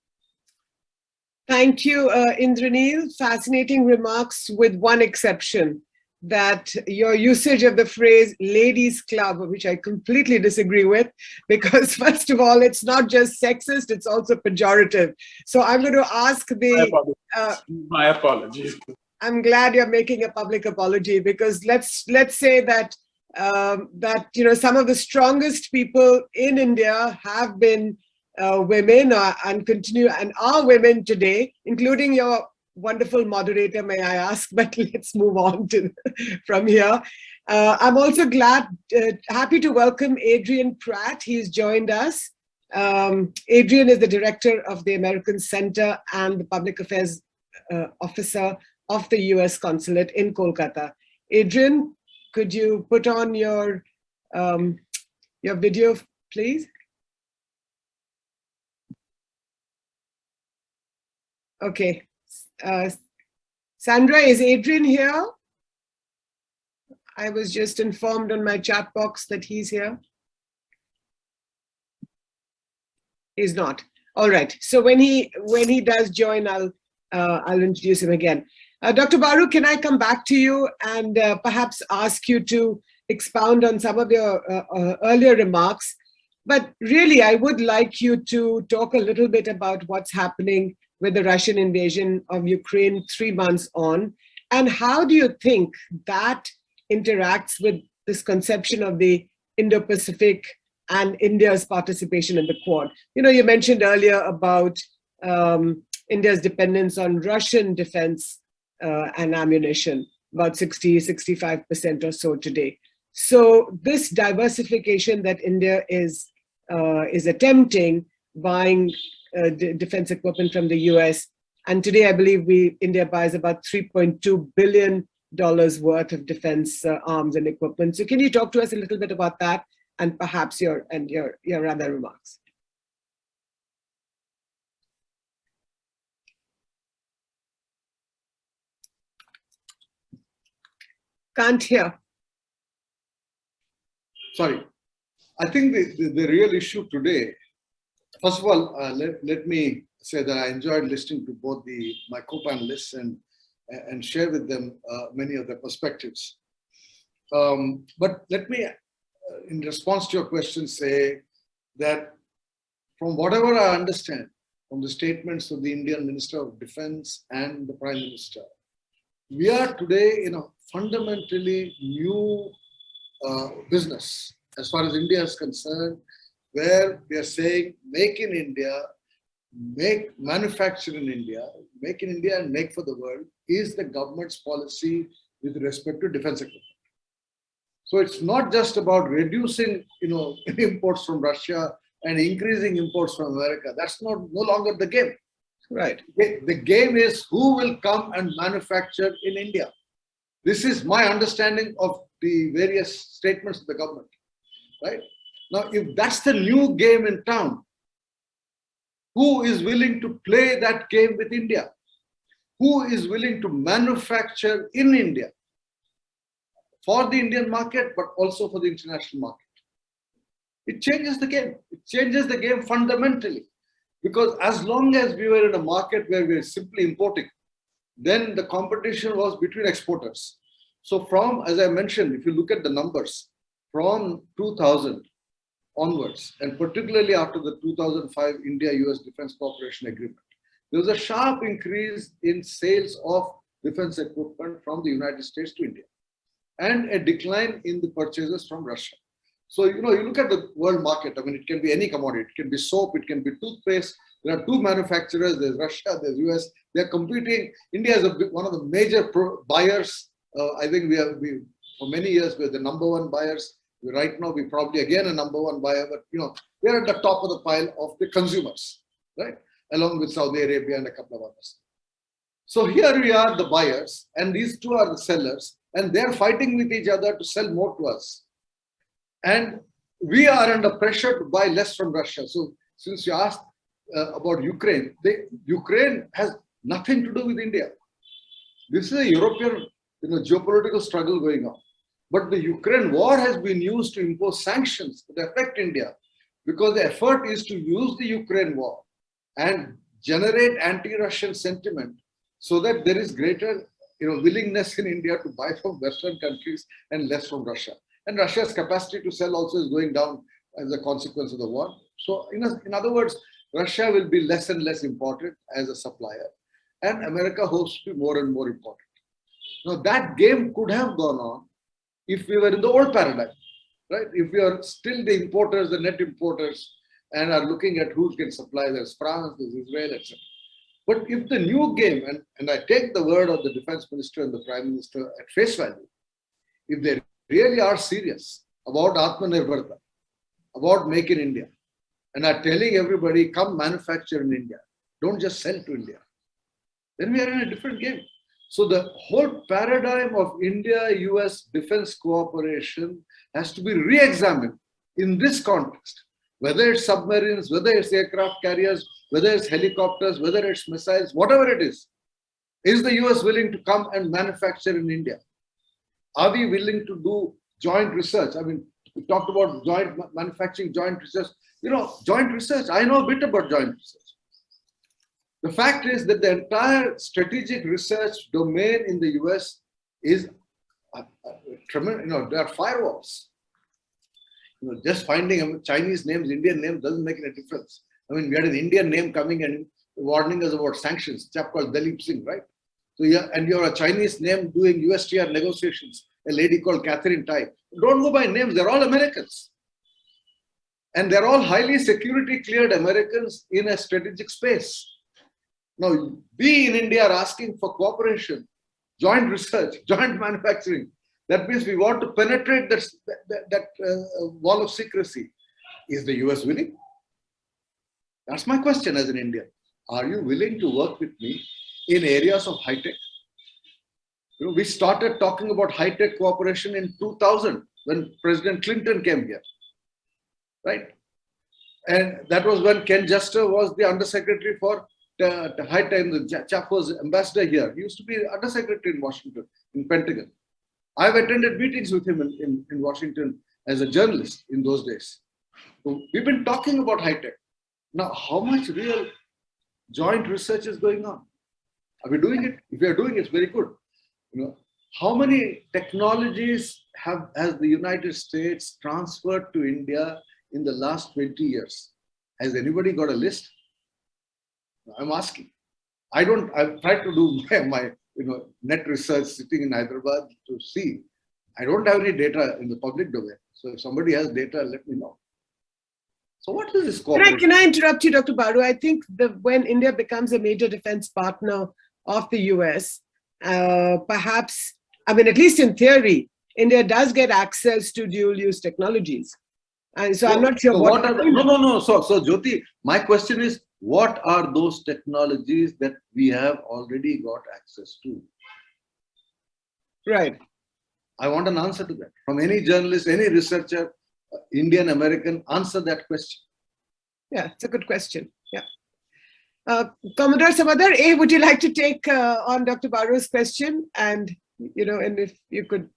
Thank you, Indranil. Fascinating remarks, with one exception, that your usage of the phrase ladies club, which I completely disagree with, because first of all, it's not just sexist, it's also pejorative. So I'm going to ask the... My apologies. I'm glad you're making a public apology, because let's say that some of the strongest people in India have been women and continue and are women today, including your wonderful moderator, may I ask, but let's move on from here. I'm also happy to welcome Adrian Pratt. He's joined us. Adrian is the director of the American Center and the Public Affairs Officer of the US Consulate in Kolkata. Adrian, could you put on your video, please? Okay. Sandra, is Adrian here? I was just informed on my chat box that he's here. He's not. All right. So when he does join, I'll introduce him again. Dr. Baru, can I come back to you and perhaps ask you to expound on some of your earlier remarks? But really, I would like you to talk a little bit about what's happening with the Russian invasion of Ukraine 3 months on, and how do you think that interacts with this conception of the Indo-Pacific and India's participation in the Quad? You know, you mentioned earlier about India's dependence on Russian defense and ammunition, about 65% or so today. So this diversification that India is attempting, buying defense equipment from the US, and today I believe India buys about $3.2 billion worth of defense arms and equipment. So can you talk to us a little bit about that and perhaps your other remarks? Can't hear. Sorry. I think the real issue today, first of all, let me say that I enjoyed listening to both my co-panelists and share with them many of their perspectives. But let me, in response to your question, say that from whatever I understand from the statements of the Indian Minister of Defense and the Prime Minister, we are today in a fundamentally new business as far as India is concerned, where we are saying make in India, manufacture in India, make in India and make for the world is the government's policy with respect to defense equipment. So it's not just about reducing, imports from Russia and increasing imports from America. That's no longer the game. Right. The game is who will come and manufacture in India. This is my understanding of the various statements of the government. Right? Now, if that's the new game in town, who is willing to play that game with India? Who is willing to manufacture in India for the Indian market, but also for the international market? It changes the game. It changes the game fundamentally. Because as long as we were in a market where we were simply importing, then the competition was between exporters. So from, as I mentioned, if you look at the numbers, from 2000 onwards, and particularly after the 2005 India-US Defense Cooperation Agreement, there was a sharp increase in sales of defense equipment from the United States to India, and a decline in the purchases from Russia. So, you look at the world market, I mean, it can be any commodity. It can be soap, it can be toothpaste. There are two manufacturers, there's Russia, there's US. They're competing. India is one of the major buyers. I think for many years, we're the number one buyers. Right now, we're probably again a number one buyer, but we're at the top of the pile of the consumers, right? Along with Saudi Arabia and a couple of others. So here we are, the buyers, and these two are the sellers, and they're fighting with each other to sell more to us. And we are under pressure to buy less from Russia. So since you asked about Ukraine, Ukraine has nothing to do with India. This is a European geopolitical struggle going on. But the Ukraine war has been used to impose sanctions that affect India, because the effort is to use the Ukraine war and generate anti-Russian sentiment so that there is greater willingness in India to buy from Western countries and less from Russia. And Russia's capacity to sell also is going down as a consequence of the war. So in other words, Russia will be less and less important as a supplier, and America hopes to be more and more important. Now that game could have gone on if we were in the old paradigm, right? If we are still the importers, the net importers, and are looking at who can supply. There's France, there's Israel, etc. But if the new game, and I take the word of the defense minister and the prime minister at face value, if they really are serious about Atmanirbharta, about Make in India, and are telling everybody, come manufacture in India, don't just sell to India, then we are in a different game. So the whole paradigm of India-US defense cooperation has to be re-examined in this context, whether it's submarines, whether it's aircraft carriers, whether it's helicopters, whether it's missiles, whatever it is the US willing to come and manufacture in India? Are we willing to do joint research? I mean, we talked about joint manufacturing, joint research. Joint research, I know a bit about joint research. The fact is that the entire strategic research domain in the US is tremendous. There are firewalls. Just finding Chinese names, Indian names doesn't make any difference. I mean, we had an Indian name coming and warning us about sanctions, a chap called Dalip Singh, right? So and you're a Chinese name doing USTR negotiations, a lady called Catherine Tai. Don't go by names, they're all Americans. And they're all highly security cleared Americans in a strategic space. Now, we in India are asking for cooperation, joint research, joint manufacturing. That means we want to penetrate that wall of secrecy. Is the US willing? That's my question as an Indian. Are you willing to work with me in areas of high-tech? We started talking about high-tech cooperation in 2000 when President Clinton came here, right? And that was when Ken Jester was the undersecretary for high time. The chap was ambassador here. He used to be undersecretary in Washington, in Pentagon. I've attended meetings with him in Washington as a journalist in those days. So we've been talking about high-tech. Now, how much real joint research is going on? Are we doing it? If we are doing it, it's very good. How many technologies has the United States transferred to India in the last 20 years? Has anybody got a list? I'm asking. I've tried to do my net research sitting in Hyderabad to see. I don't have any data in the public domain. So if somebody has data, let me know. So what is this cooperation? Can I interrupt you, Dr. Baru? I think when India becomes a major defense partner of the US, perhaps, I mean, at least in theory, India does get access to dual-use technologies. And so I'm not sure what are no. So Jyoti, my question is, what are those technologies that we have already got access to? Right. I want an answer to that. From any journalist, any researcher, Indian, American, answer that question. Yeah, it's a good question. Yeah. Commodore Samadar, would you like to take on Dr. Baru's question? And, and if you could,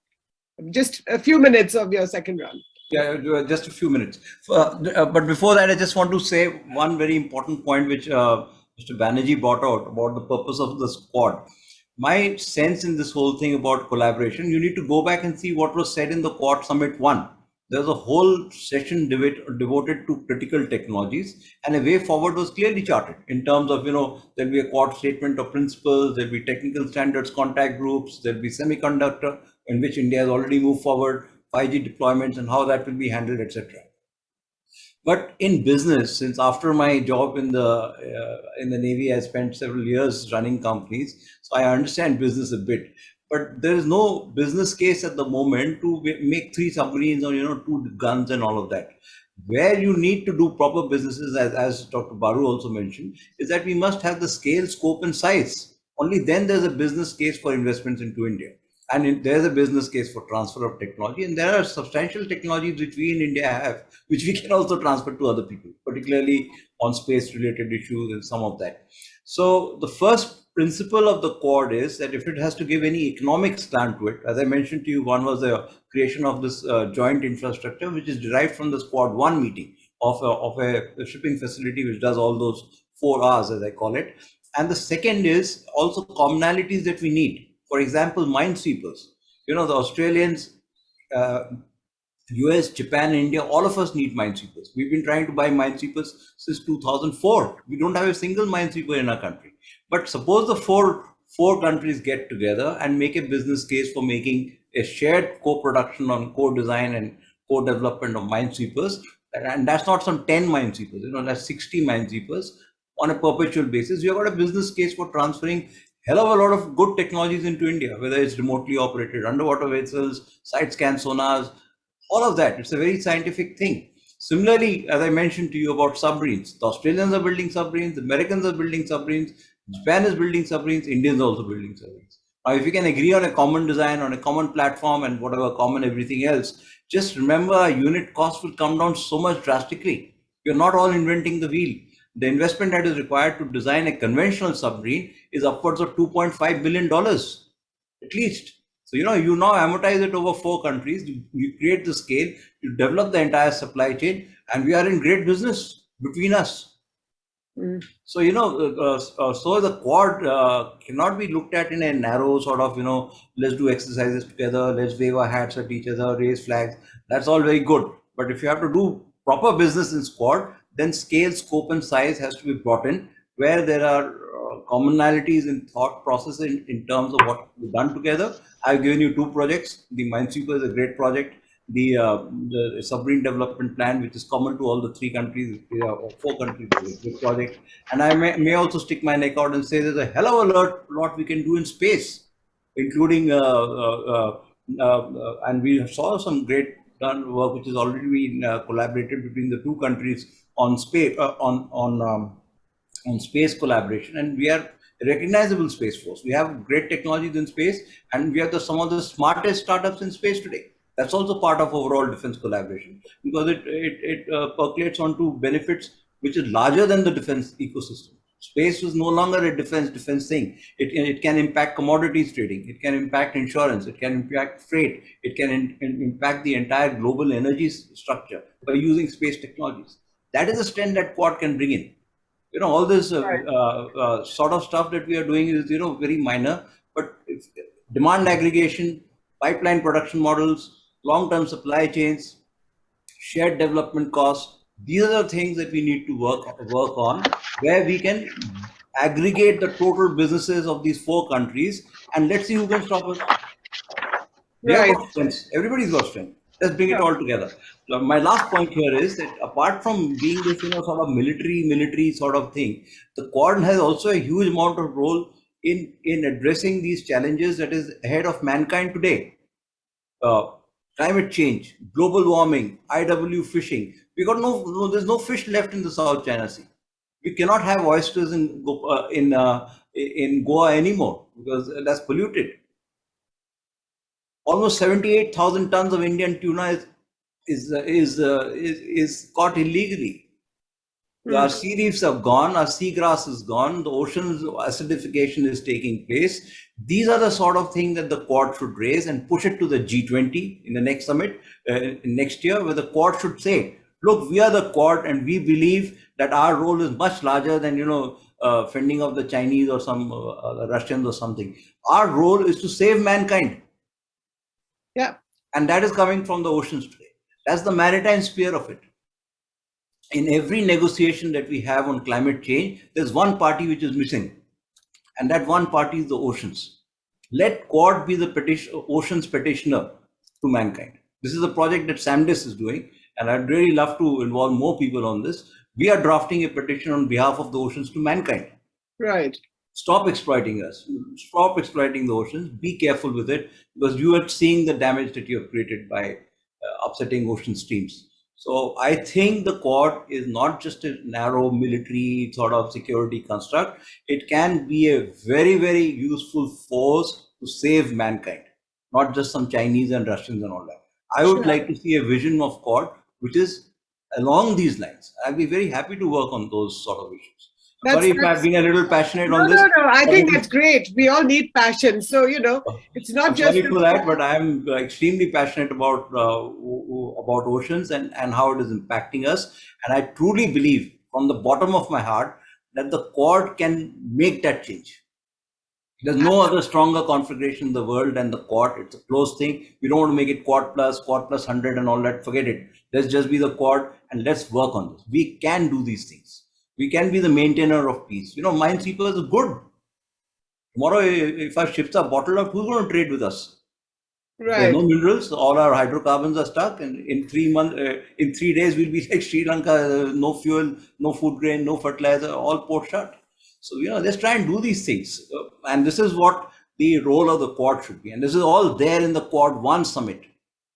just a few minutes of your second round. Yeah, just a few minutes. But before that, I just want to say one very important point which Mr. Banerjee brought out about the purpose of the squad. My sense in this whole thing about collaboration, you need to go back and see what was said in the Quad Summit 1. There's a whole session devoted to critical technologies, and a way forward was clearly charted in terms of, there'll be a Quad statement of principles, there'll be technical standards contact groups, there'll be semiconductor, in which India has already moved forward, 5G deployments and how that will be handled, etc. But in business, since after my job in the Navy, I spent several years running companies, so I understand business a bit. But there is no business case at the moment to make 3 submarines or 2 guns and all of that. Where you need to do proper businesses, as Dr. Baru also mentioned, is that we must have the scale, scope, and size. Only then there's a business case for investments into India. And there's a business case for transfer of technology. And there are substantial technologies which we in India have, which we can also transfer to other people, particularly on space-related issues and some of that. So the first principle of the Quad is that if it has to give any economic slant to it, as I mentioned to you, one was the creation of this joint infrastructure, which is derived from the Quad 1 meeting of a shipping facility, which does all those 4 Rs, as I call it. And the second is also commonalities that we need. For example, minesweepers. The Australians, US, Japan, India, all of us need minesweepers. We've been trying to buy minesweepers since 2004. We don't have a single minesweeper in our country. But suppose the four countries get together and make a business case for making a shared co-production on co-design and co-development of minesweepers And that's not some 10 minesweepers, that's 60 minesweepers on a perpetual basis. You've got a business case for transferring hell of a lot of good technologies into India, whether it's remotely operated underwater vessels, side scan sonars, all of that. It's a very scientific thing. Similarly, as I mentioned to you about submarines, the Australians are building submarines, the Americans are building submarines, Japan is building submarines, Indians are also building submarines. Now, if you can agree on a common design, on a common platform, and whatever common everything else, just remember our unit cost will come down so much drastically. You're not all inventing the wheel. The investment that is required to design a conventional submarine is upwards of $2.5 billion, at least. So, you now amortize it over 4 countries, you create the scale, you develop the entire supply chain, and we are in great business between us. So, so the Quad cannot be looked at in a narrow sort of, let's do exercises together, let's wave our hats at each other, raise flags. That's all very good. But if you have to do proper business in Quad, then scale, scope, and size has to be brought in, where there are commonalities in thought process in terms of what we've done together. I've given you 2 projects. The Minesweeper is a great project. The submarine development plan, which is common to all the 3 countries, 4 countries, is a good project. And I may also stick my neck out and say there's a hell of a lot we can do in space, including and we saw some great done work which has already been collaborated between the 2 countries on space on space collaboration, and we are a recognizable space force. We have great technologies in space, and we have some of the smartest startups in space today. That's also part of overall defense collaboration, because it percolates onto benefits which is larger than the defense ecosystem. Space is no longer a defense thing. It can impact commodities trading. It can impact insurance. It can impact freight. It can impact the entire global energy structure by using space technologies. That is a strength that Quad can bring in. All this sort of stuff that we are doing is, very minor, but demand aggregation, pipeline production models, long-term supply chains, shared development costs, these are the things that we need to work on, where we can aggregate the total businesses of these 4 countries, and let's see who can stop us. They have got strengths. Everybody's got strength. Let's bring it all together. So my last point here is that apart from being this, sort of military sort of thing, the Quad has also a huge amount of role in addressing these challenges that is ahead of mankind today. Climate change, global warming, IW fishing. We got there's no fish left in the South China Sea. We cannot have oysters in Goa anymore because that's polluted. Almost 78,000 tons of Indian tuna is caught illegally. Our sea reefs are gone, our seagrass is gone, the ocean's acidification is taking place. These are the sort of things that the Quad should raise and push it to the G20 in the next summit next year, where the Quad should say, look, we are the Quad and we believe that our role is much larger than, fending off the Chinese or some Russians or something. Our role is to save mankind. Yeah. And that is coming from the oceans today. That's the maritime sphere of it. In every negotiation that we have on climate change, there's one party which is missing. And that one party is the oceans. Let Quad be the oceans petitioner to mankind. This is a project that SAMDIS is doing, and I'd really love to involve more people on this. We are drafting a petition on behalf of the oceans to mankind. Right. Stop exploiting us. Stop exploiting the oceans. Be careful with it, because you are seeing the damage that you have created by upsetting ocean streams. So I think the Quad is not just a narrow military sort of security construct. It can be a very, very useful force to save mankind, not just some Chinese and Russians and all that. I would like to see a vision of Quad which is along these lines. I'll be very happy to work on those sort of issues. Sorry if I've been a little passionate on this. No, I think that's great. We all need passion. So, it's not I'm just. Sorry for that, but I'm extremely passionate about oceans and how it is impacting us. And I truly believe from the bottom of my heart that the Quad can make that change. There's no other stronger configuration in the world than the Quad. It's a close thing. We don't want to make it Quad plus 100 and all that. Forget it. Let's just be the Quad and let's work on this. We can do these things. We can be the maintainer of peace. Minesweepers are good. Tomorrow, if our ships are bottled up, who's going to trade with us? There's Right. no minerals. All our hydrocarbons are stuck, and in 3 months, in 3 days, we'll be like Sri Lanka. No fuel, no food grain, no fertilizer, all port shut. So let's try and do these things, and this is what the role of the Quad should be, and this is all there in the Quad 1 summit.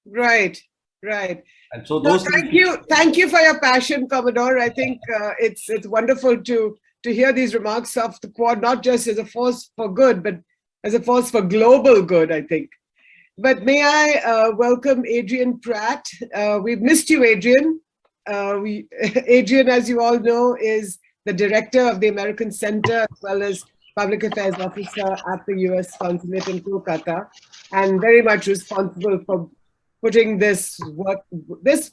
Right. Right. And so No, those thank things. you. Thank you for your passion, Commodore. I think it's wonderful to hear these remarks of the Quad, not just as a force for good, but as a force for global good, I think. But may I welcome Adrian Pratt. We've missed you, Adrian. Adrian, as you all know, is the director of the American Center, as well as public affairs officer at the US Consulate in Kolkata, and very much responsible for putting this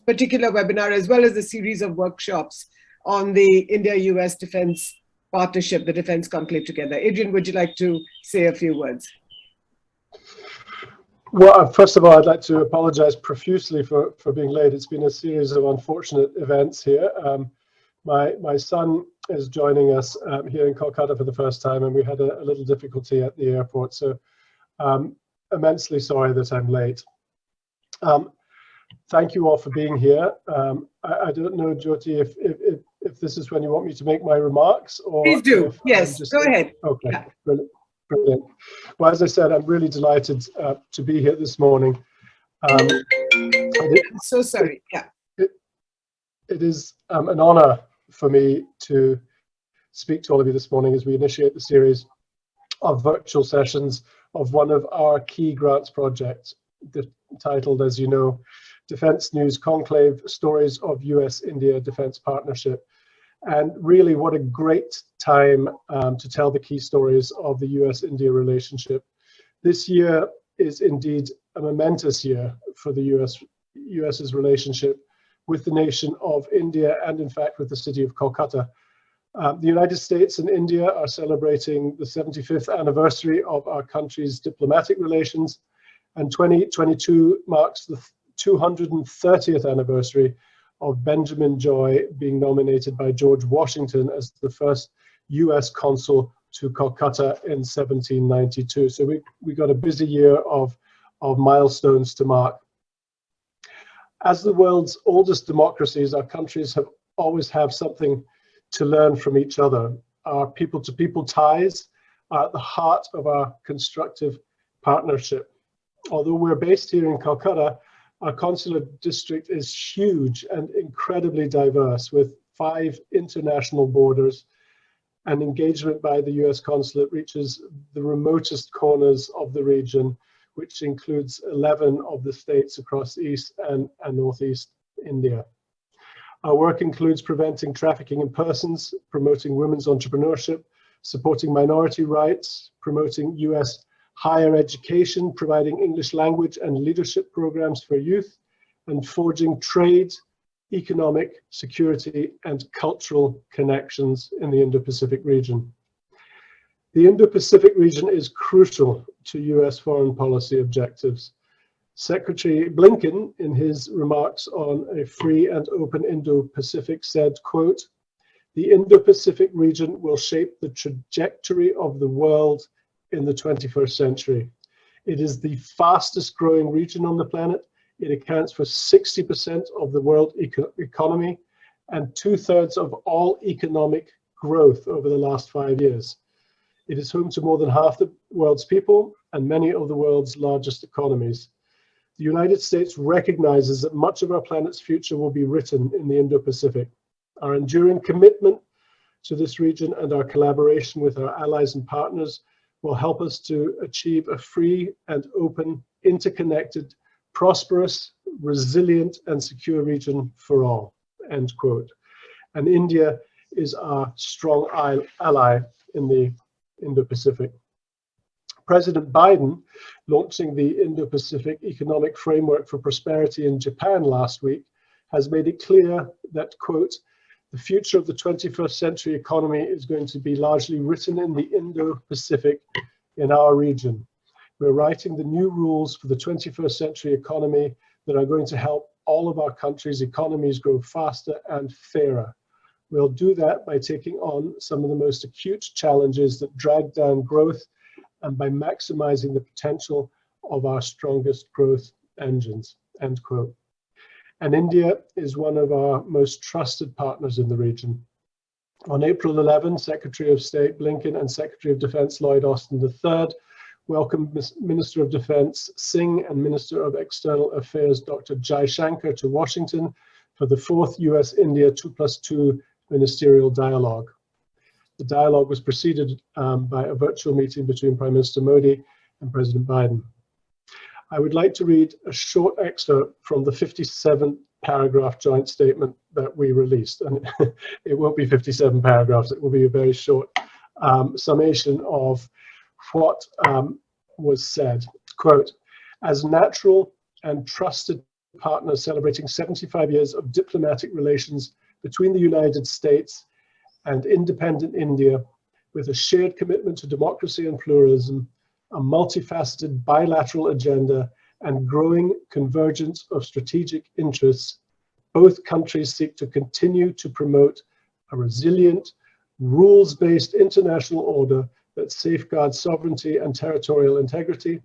particular webinar, as well as a series of workshops on the India-US Defense Partnership, the Defense Conclave together. Adrian, would you like to say a few words? Well, first of all, I'd like to apologize profusely for being late. It's been a series of unfortunate events here. My son is joining us here in Kolkata for the first time, and we had a little difficulty at the airport. So immensely sorry that I'm late. Thank you all for being here. I don't know, Jyoti, if this is when you want me to make my remarks, or please do. if Yes, go ahead. Okay, Yeah. Brilliant. Well, as I said, I'm really delighted to be here this morning. I'm so sorry. Yeah. It is an honor for me to speak to all of you this morning as we initiate the series of virtual sessions of one of our key grants projects, titled, as you know, Defense News Conclave, Stories of US-India Defense Partnership. And really, what a great time to tell the key stories of the US-India relationship. This year is indeed a momentous year for the US's relationship with the nation of India, and in fact with the city of Kolkata. The United States and India are celebrating the 75th anniversary of our country's diplomatic relations, and 2022 marks the 230th anniversary of Benjamin Joy being nominated by George Washington as the first US consul to Kolkata in 1792. So we got a busy year of milestones to mark. As the world's oldest democracies, our countries have always have something to learn from each other. Our people-to-people ties are at the heart of our constructive partnership. Although we're based here in Calcutta, our consular district is huge and incredibly diverse, with 5 international borders, and engagement by the US consulate reaches the remotest corners of the region, which includes 11 of the states across East and Northeast India. Our work includes preventing trafficking in persons, promoting women's entrepreneurship, supporting minority rights, promoting US higher education, providing English language and leadership programs for youth, and forging trade, economic, security, and cultural connections in the Indo-Pacific region. The Indo-Pacific region is crucial to US foreign policy objectives. Secretary Blinken, in his remarks on a free and open Indo-Pacific, said, quote, "The Indo-Pacific region will shape the trajectory of the world in the 21st century. It is the fastest growing region on the planet. It accounts for 60% of the world economy and 2/3 of all economic growth over the last 5 years. It is home to more than half the world's people and many of the world's largest economies. The United States recognizes that much of our planet's future will be written in the Indo-Pacific. Our enduring commitment to this region and our collaboration with our allies and partners will help us to achieve a free and open, interconnected, prosperous, resilient, and secure region for all," end quote. And India is our strong ally in the Indo-Pacific. President Biden, launching the Indo-Pacific Economic Framework for Prosperity in Japan last week, has made it clear that, quote, "The future of the 21st century economy is going to be largely written in the Indo-Pacific in our region. We're writing the new rules for the 21st century economy that are going to help all of our countries' economies grow faster and fairer. We'll do that by taking on some of the most acute challenges that drag down growth and by maximizing the potential of our strongest growth engines, end quote. And India is one of our most trusted partners in the region. On April 11, Secretary of State Blinken and Secretary of Defense Lloyd Austin III welcomed Minister of Defense Singh and Minister of External Affairs Dr. Jaishankar to Washington for the 4th US-India 2+2 ministerial dialogue. The dialogue was preceded by a virtual meeting between Prime Minister Modi and President Biden. I would like to read a short excerpt from the 57-paragraph joint statement that we released. And it won't be 57 paragraphs, it will be a very short summation of what was said. Quote, as natural and trusted partners celebrating 75 years of diplomatic relations between the United States and independent India, with a shared commitment to democracy and pluralism, a multifaceted bilateral agenda, and growing convergence of strategic interests, both countries seek to continue to promote a resilient, rules-based international order that safeguards sovereignty and territorial integrity,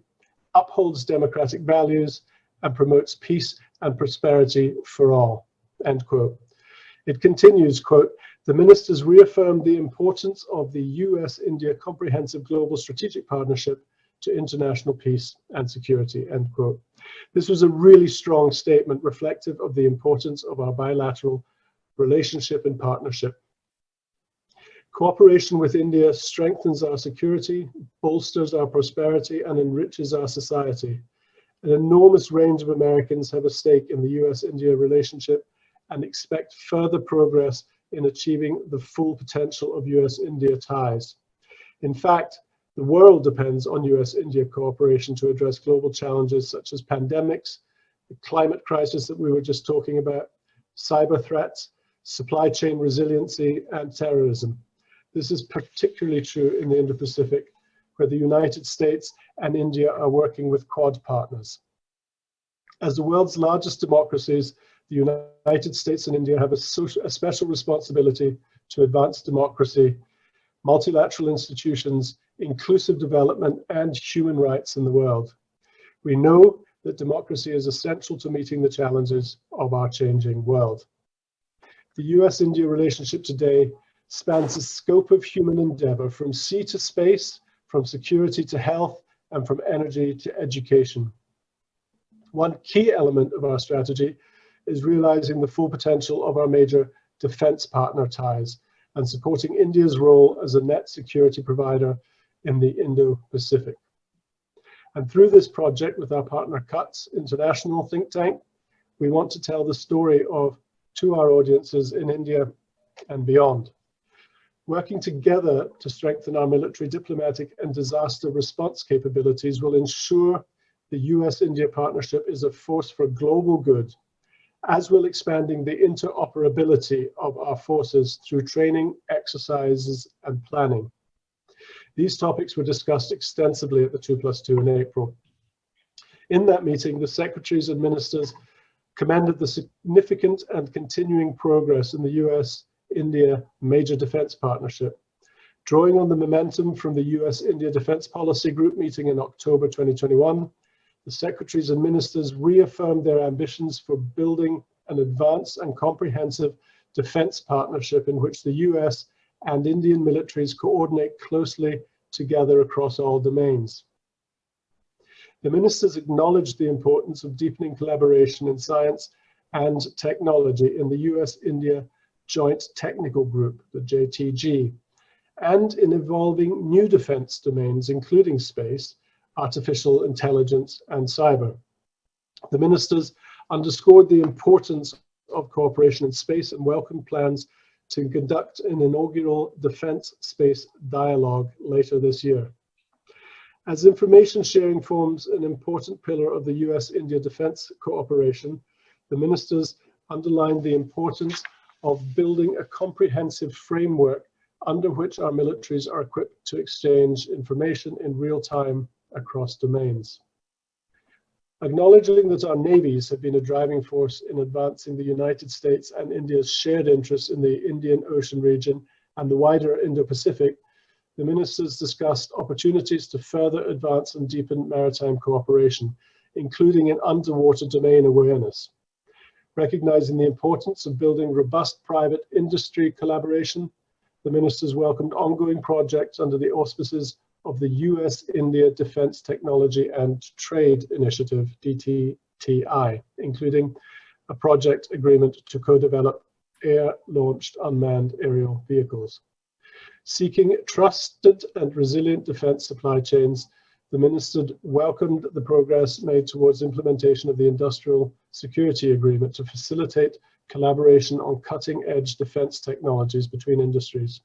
upholds democratic values, and promotes peace and prosperity for all, end quote. It continues, quote, the ministers reaffirmed the importance of the US-India Comprehensive Global Strategic Partnership to international peace and security, end quote. This was a really strong statement reflective of the importance of our bilateral relationship and partnership. Cooperation with India strengthens our security, bolsters our prosperity, and enriches our society. An enormous range of Americans have a stake in the US-India relationship and expect further progress in achieving the full potential of US-India ties. In fact, the world depends on US-India cooperation to address global challenges such as pandemics, the climate crisis that we were just talking about, cyber threats, supply chain resiliency, and terrorism. This is particularly true in the Indo-Pacific, where the United States and India are working with Quad partners. As the world's largest democracies, the United States and India have a special responsibility to advance democracy, multilateral institutions, inclusive development, and human rights in the world. We know that democracy is essential to meeting the challenges of our changing world. The US-India relationship today spans the scope of human endeavor from sea to space, from security to health, and from energy to education. One key element of our strategy is realizing the full potential of our major defense partner ties and supporting India's role as a net security provider in the Indo-Pacific. And through this project with our partner CUTS International think tank, we want to tell the story to our audiences in India and beyond. Working together to strengthen our military, diplomatic, and disaster response capabilities will ensure the US-India partnership is a force for global good, as will expanding the interoperability of our forces through training, exercises, and planning. These topics were discussed extensively at the 2+2 in April. In that meeting, the secretaries and ministers commended the significant and continuing progress in the US-India major defense partnership. Drawing on the momentum from the US-India Defense Policy Group meeting in October 2021, the secretaries and ministers reaffirmed their ambitions for building an advanced and comprehensive defense partnership in which the US and Indian militaries coordinate closely together across all domains. The ministers acknowledged the importance of deepening collaboration in science and technology in the US-India Joint Technical Group, the JTG, and in evolving new defense domains, including space, artificial intelligence, and cyber. The ministers underscored the importance of cooperation in space and welcomed plans to conduct an inaugural defense space dialogue later this year. As information sharing forms an important pillar of the US-India defense cooperation, the ministers underlined the importance of building a comprehensive framework under which our militaries are equipped to exchange information in real time across domains. Acknowledging that our navies have been a driving force in advancing the United States and India's shared interests in the Indian Ocean region and the wider Indo-Pacific, the ministers discussed opportunities to further advance and deepen maritime cooperation, including in underwater domain awareness. Recognizing the importance of building robust private industry collaboration, the ministers welcomed ongoing projects under the auspices of the US-India Defense Technology and Trade Initiative, DTTI, including a project agreement to co-develop air-launched unmanned aerial vehicles. Seeking trusted and resilient defense supply chains, the minister welcomed the progress made towards implementation of the Industrial Security Agreement to facilitate collaboration on cutting-edge defense technologies between industries.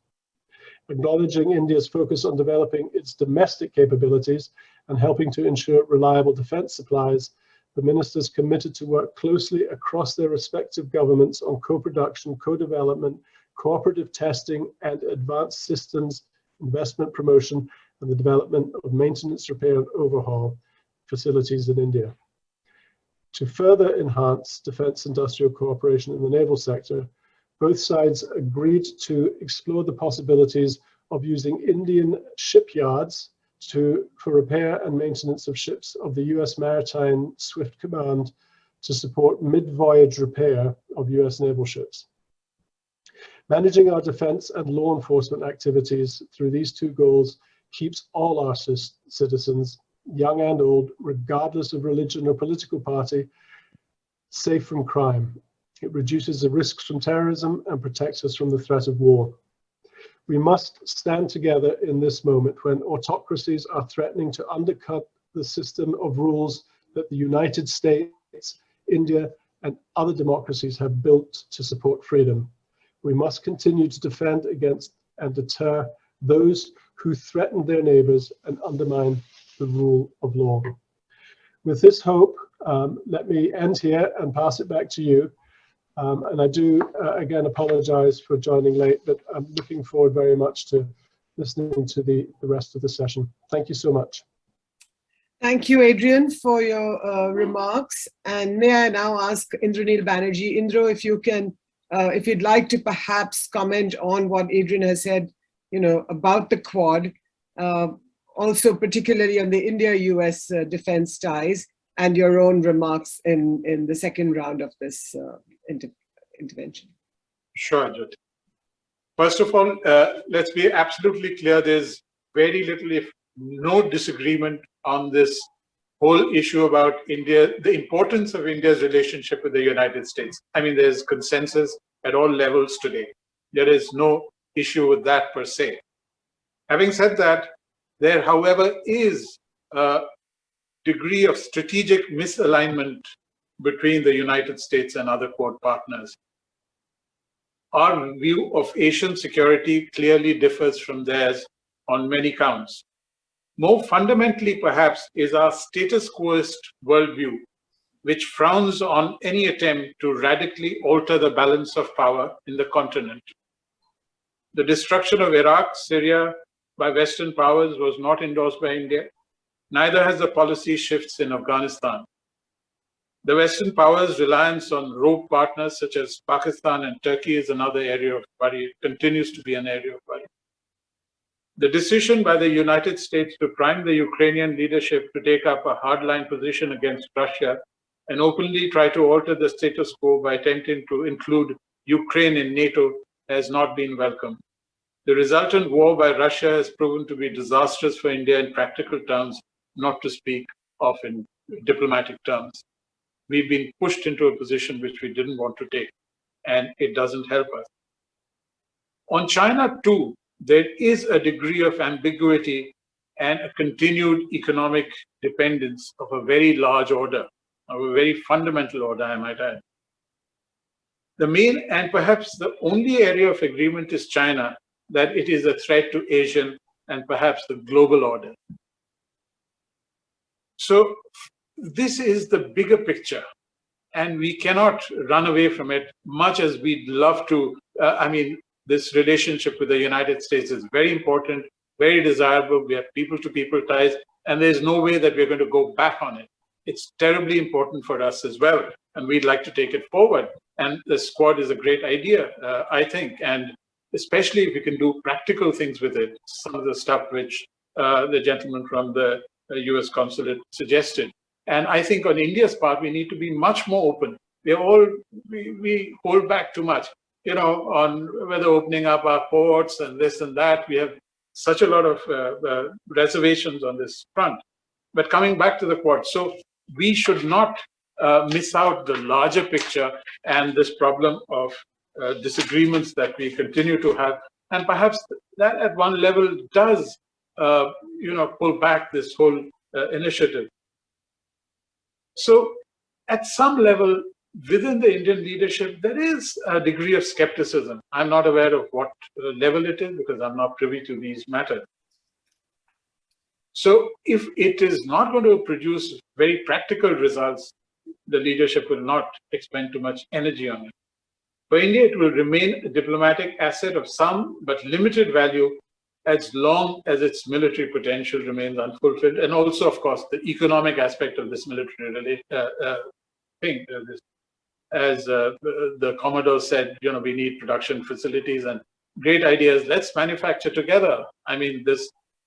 Acknowledging India's focus on developing its domestic capabilities and helping to ensure reliable defense supplies, the ministers committed to work closely across their respective governments on co-production, co-development, cooperative testing, and advanced systems investment promotion and the development of maintenance, repair, and overhaul facilities in India. To further enhance defense industrial cooperation in the naval sector, both sides agreed to explore the possibilities of using Indian shipyards for repair and maintenance of ships of the US Maritime Swift Command to support mid-voyage repair of US naval ships. Managing our defense and law enforcement activities through these two goals keeps all our citizens, young and old, regardless of religion or political party, safe from crime. It reduces the risks from terrorism and protects us from the threat of war. We must stand together in this moment when autocracies are threatening to undercut the system of rules that the United States, India, and other democracies have built to support freedom. We must continue to defend against and deter those who threaten their neighbors and undermine the rule of law. With this hope, let me end here and pass it back to you. And I do, again, apologize for joining late, but I'm looking forward very much to listening to the rest of the session. Thank you so much. Thank you, Adrian, for your remarks. And may I now ask Indranil Banerjee. Indro, if you can, if you'd like to perhaps comment on what Adrian has said, about the Quad, also particularly on the India-US defense ties, and your own remarks in the second round of this intervention. Sure, Jyoti. First of all, let's be absolutely clear, there's very little, if no disagreement on this whole issue about India, the importance of India's relationship with the United States. I mean, there's consensus at all levels today. There is no issue with that per se. Having said that, there, however, is a degree of strategic misalignment between the United States and other Quad partners. Our view of Asian security clearly differs from theirs on many counts. More fundamentally, perhaps, is our status quoist worldview, which frowns on any attempt to radically alter the balance of power in the continent. The destruction of Iraq, Syria by Western powers was not endorsed by India. Neither has the policy shifts in Afghanistan. The Western powers' reliance on rogue partners such as Pakistan and Turkey is another area of worry. It continues to be an area of worry. The decision by the United States to prime the Ukrainian leadership to take up a hardline position against Russia and openly try to alter the status quo by attempting to include Ukraine in NATO has not been welcomed. The resultant war by Russia has proven to be disastrous for India in practical terms, not to speak of in diplomatic terms. We've been pushed into a position which we didn't want to take, and it doesn't help us. On China, too, there is a degree of ambiguity and a continued economic dependence of a very large order, of a very fundamental order, I might add. The main and perhaps the only area of agreement is China, that it is a threat to Asian and perhaps the global order. So this is the bigger picture, and we cannot run away from it, much as we'd love to. This relationship with the United States is very important, very desirable. We have people-to-people ties, and there's no way that we're going to go back on it. It's terribly important for us as well, and we'd like to take it forward. And the Quad is a great idea, I think. And especially if we can do practical things with it, some of the stuff which the gentleman from the US consulate suggested. And I think on India's part, we need to be much more open. We hold back too much, on whether opening up our ports and this and that. We have such a lot of reservations on this front. But coming back to the Quad, so we should not miss out the larger picture and this problem of disagreements that we continue to have. And perhaps that at one level does, pull back this whole initiative. So at some level within the Indian leadership, there is a degree of skepticism. I'm not aware of what level it is because I'm not privy to these matters. So if it is not going to produce very practical results, the leadership will not expend too much energy on it. For India, it will remain a diplomatic asset of some but limited value as long as its military potential remains unfulfilled. And also, of course, the economic aspect of this military thing. As the Commodore said, we need production facilities and great ideas. Let's manufacture together. I mean,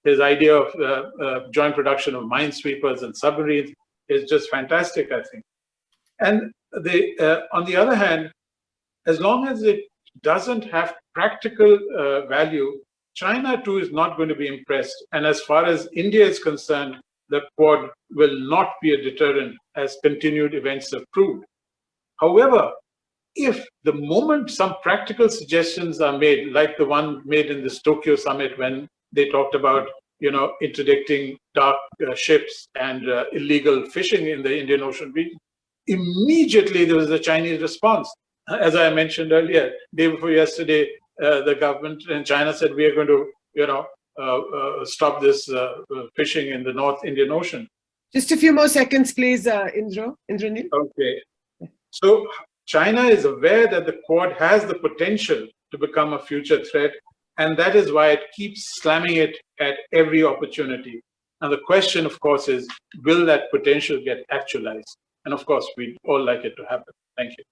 his idea of joint production of minesweepers and submarines is just fantastic, I think. And on the other hand, as long as it doesn't have practical value, China too is not going to be impressed. And as far as India is concerned, the Quad will not be a deterrent, as continued events have proved. However, if the moment some practical suggestions are made, like the one made in this Tokyo summit when they talked about, interdicting dark ships and illegal fishing in the Indian Ocean region, immediately there was a Chinese response. As I mentioned earlier, day before yesterday, the government in China said we are going to, stop this fishing in the North Indian Ocean. Just a few more seconds, please, Indranil. Okay. So China is aware that the Quad has the potential to become a future threat, and that is why it keeps slamming it at every opportunity. And the question, of course, is, will that potential get actualized? And of course, we'd all like it to happen. Thank you.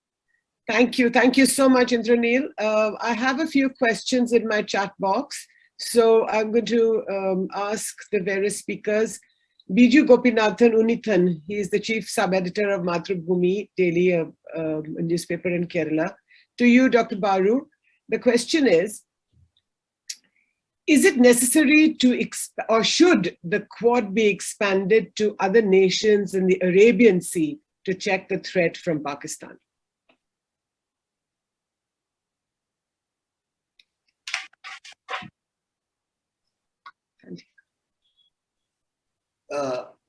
Thank you. Thank you so much, Indranil. I have a few questions in my chat box. So I'm going to ask the various speakers. Biju Gopinathan Unithan, he is the chief sub-editor of Mathrubhumi Daily, a newspaper in Kerala. To you, Dr. Baru, the question is it necessary to, or should the Quad be expanded to other nations in the Arabian Sea to check the threat from Pakistan?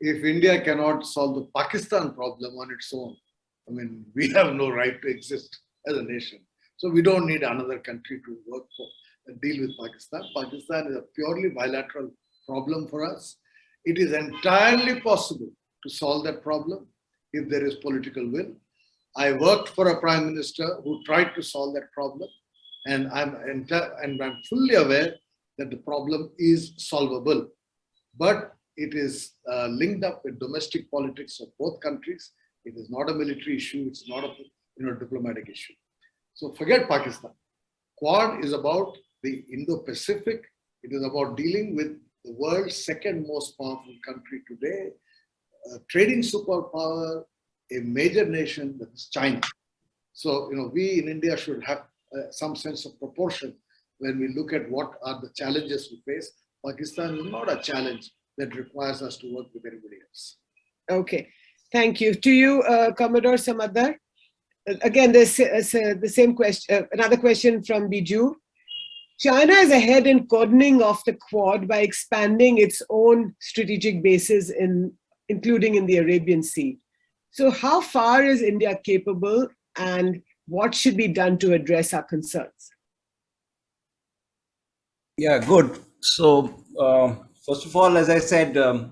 If India cannot solve the Pakistan problem on its own, I mean, we have no right to exist as a nation. So we don't need another country to work for and deal with Pakistan. Pakistan is a purely bilateral problem for us. It is entirely possible to solve that problem if there is political will. I worked for a prime minister who tried to solve that problem, and I'm fully aware that the problem is solvable. But it is linked up with domestic politics of both countries. It is not a military issue. It's not a diplomatic issue. So forget Pakistan. Quad is about the Indo-Pacific. It is about dealing with the world's second most powerful country today, a trading superpower, a major nation, that is China. So we in India should have some sense of proportion when we look at what are the challenges we face. Pakistan is not a challenge that requires us to work with everybody else. Okay, thank you. To you, Commodore Samadar. Again, there's the same question, another question from Biju. China is ahead in cordoning off the Quad by expanding its own strategic bases, including in the Arabian Sea. So how far is India capable, and what should be done to address our concerns? Yeah, good. So, first of all, as I said, the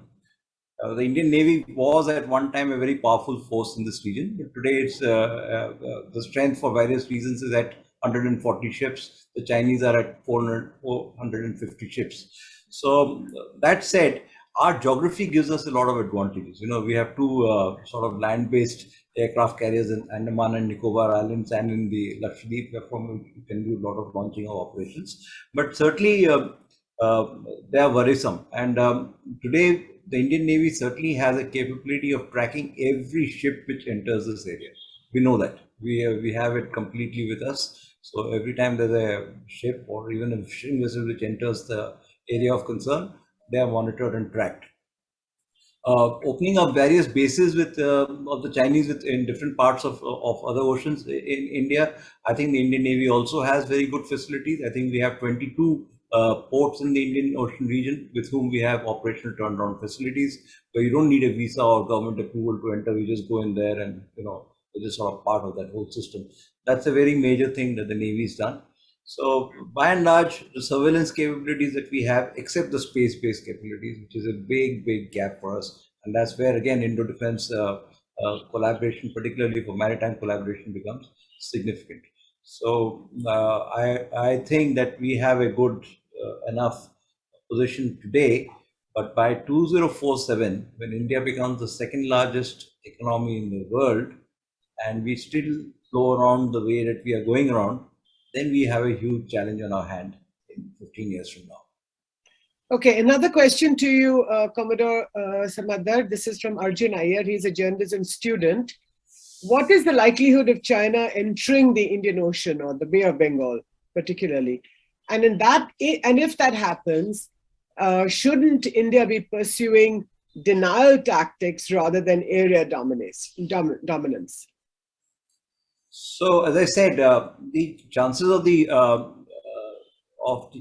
Indian Navy was at one time a very powerful force in this region, but today it's the strength for various reasons is at 140 ships. The Chinese are at 450 ships. So that said, our geography gives us a lot of advantages. We have two sort of land-based aircraft carriers in Andaman and Nicobar Islands and in the Lakshadweep, from we can do a lot of launching of operations. But certainly they are worrisome. And today the Indian Navy certainly has a capability of tracking every ship which enters this area. We know that. We have it completely with us. So every time there's a ship or even a fishing vessel which enters the area of concern, they are monitored and tracked. Opening up various bases with of the Chinese in different parts of other oceans in India. I think the Indian Navy also has very good facilities. I think we have 22 ports in the Indian Ocean region with whom we have operational turnaround facilities, where you don't need a visa or government approval to enter. We just go in there and it's just sort of part of that whole system. That's a very major thing that the Navy's done. So by and large, the surveillance capabilities that we have, except the space-based capabilities, which is a big gap for us. And that's where, again, Indo-Defense collaboration, particularly for maritime collaboration, becomes significant. So I think that we have a good enough position today, but by 2047, when India becomes the second largest economy in the world, and we still flow around the way that we are going around, then we have a huge challenge on our hand in 15 years from now. Okay, another question to you, Commodore Samadar. This is from Arjun Iyer. He's a journalism student. What is the likelihood of China entering the Indian Ocean or the Bay of Bengal, particularly? And if that happens, shouldn't India be pursuing denial tactics rather than area dominance? So, as I said, the chances of the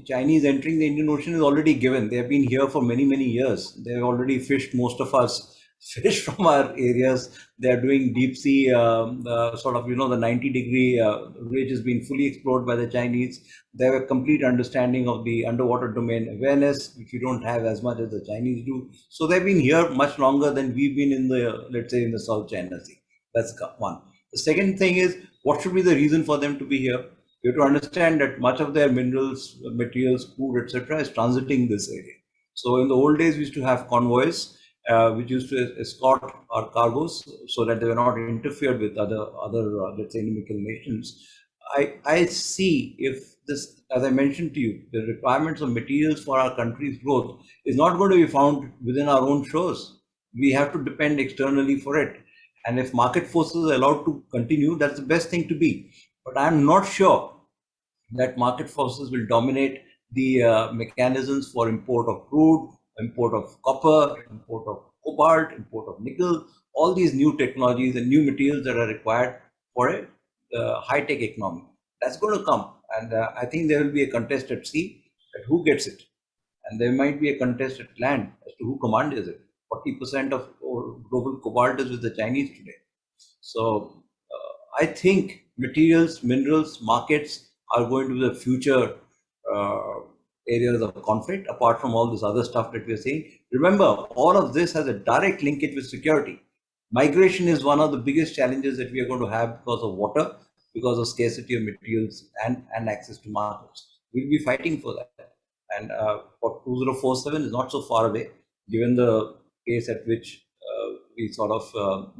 Chinese entering the Indian Ocean is already given. They have been here for many years. They have already fished most of us, fish from our areas. They are doing deep sea, sort of, the 90-degree ridge has been fully explored by the Chinese. They have a complete understanding of the underwater domain awareness, which we don't have as much as the Chinese do. So they've been here much longer than we've been in the, let's say, in the South China Sea. That's one. The second thing is, what should be the reason for them to be here? You have to understand that much of their minerals, materials, food, etc., is transiting this area. So in the old days, we used to have convoys, which used to escort our cargoes so that they were not interfered with other let's say, inimical nations. I see if this, as I mentioned to you, the requirements of materials for our country's growth is not going to be found within our own shores. We have to depend externally for it. And if market forces are allowed to continue, that's the best thing to be. But I'm not sure that market forces will dominate the mechanisms for import of crude, import of copper, import of cobalt, import of nickel, all these new technologies and new materials that are required for a high-tech economy. That's going to come. And I think there will be a contest at sea at who gets it. And there might be a contest at land as to who commands it. 40% of global cobalt is with the Chinese today. So I think materials, minerals, markets are going to be the future areas of conflict, apart from all this other stuff that we're seeing. Remember, all of this has a direct linkage with security. Migration is one of the biggest challenges that we are going to have because of water, because of scarcity of materials and access to markets. We'll be fighting for that. And for 2047 is not so far away, given the pace at which we sort of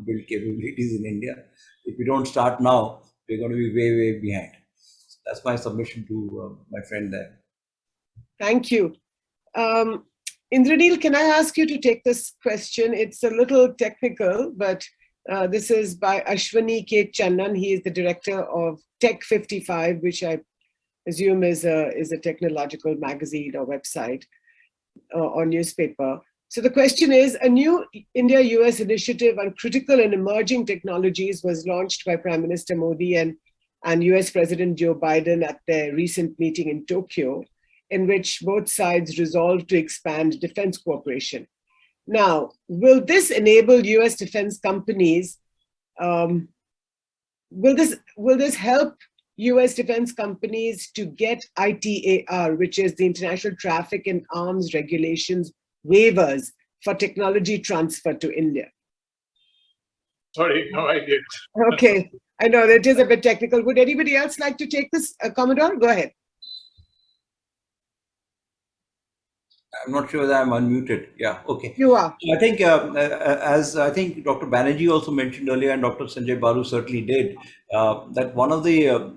build capabilities in India. If we don't start now, we're going to be way behind. So that's my submission to my friend there. Thank you. Indranil, can I ask you to take this question? It's a little technical, but this is by Ashwani K. Channan. He is the director of Tech 55, which I assume is a technological magazine or website or newspaper. So the question is, a new India-US initiative on critical and emerging technologies was launched by Prime Minister Modi and US President Joe Biden at their recent meeting in Tokyo, in which both sides resolved to expand defense cooperation. Now, will this enable US defense companies, will this help US defense companies to get ITAR, which is the International Traffic in Arms Regulations waivers for technology transfer to India? Sorry, no, I did. Okay, I know that is a bit technical. Would anybody else like to take this, Commodore? Go ahead. I'm not sure whether I'm unmuted. Yeah, okay. You are. I think, as I think Dr. Banerjee also mentioned earlier, and Dr. Sanjay Baru certainly did, that one of the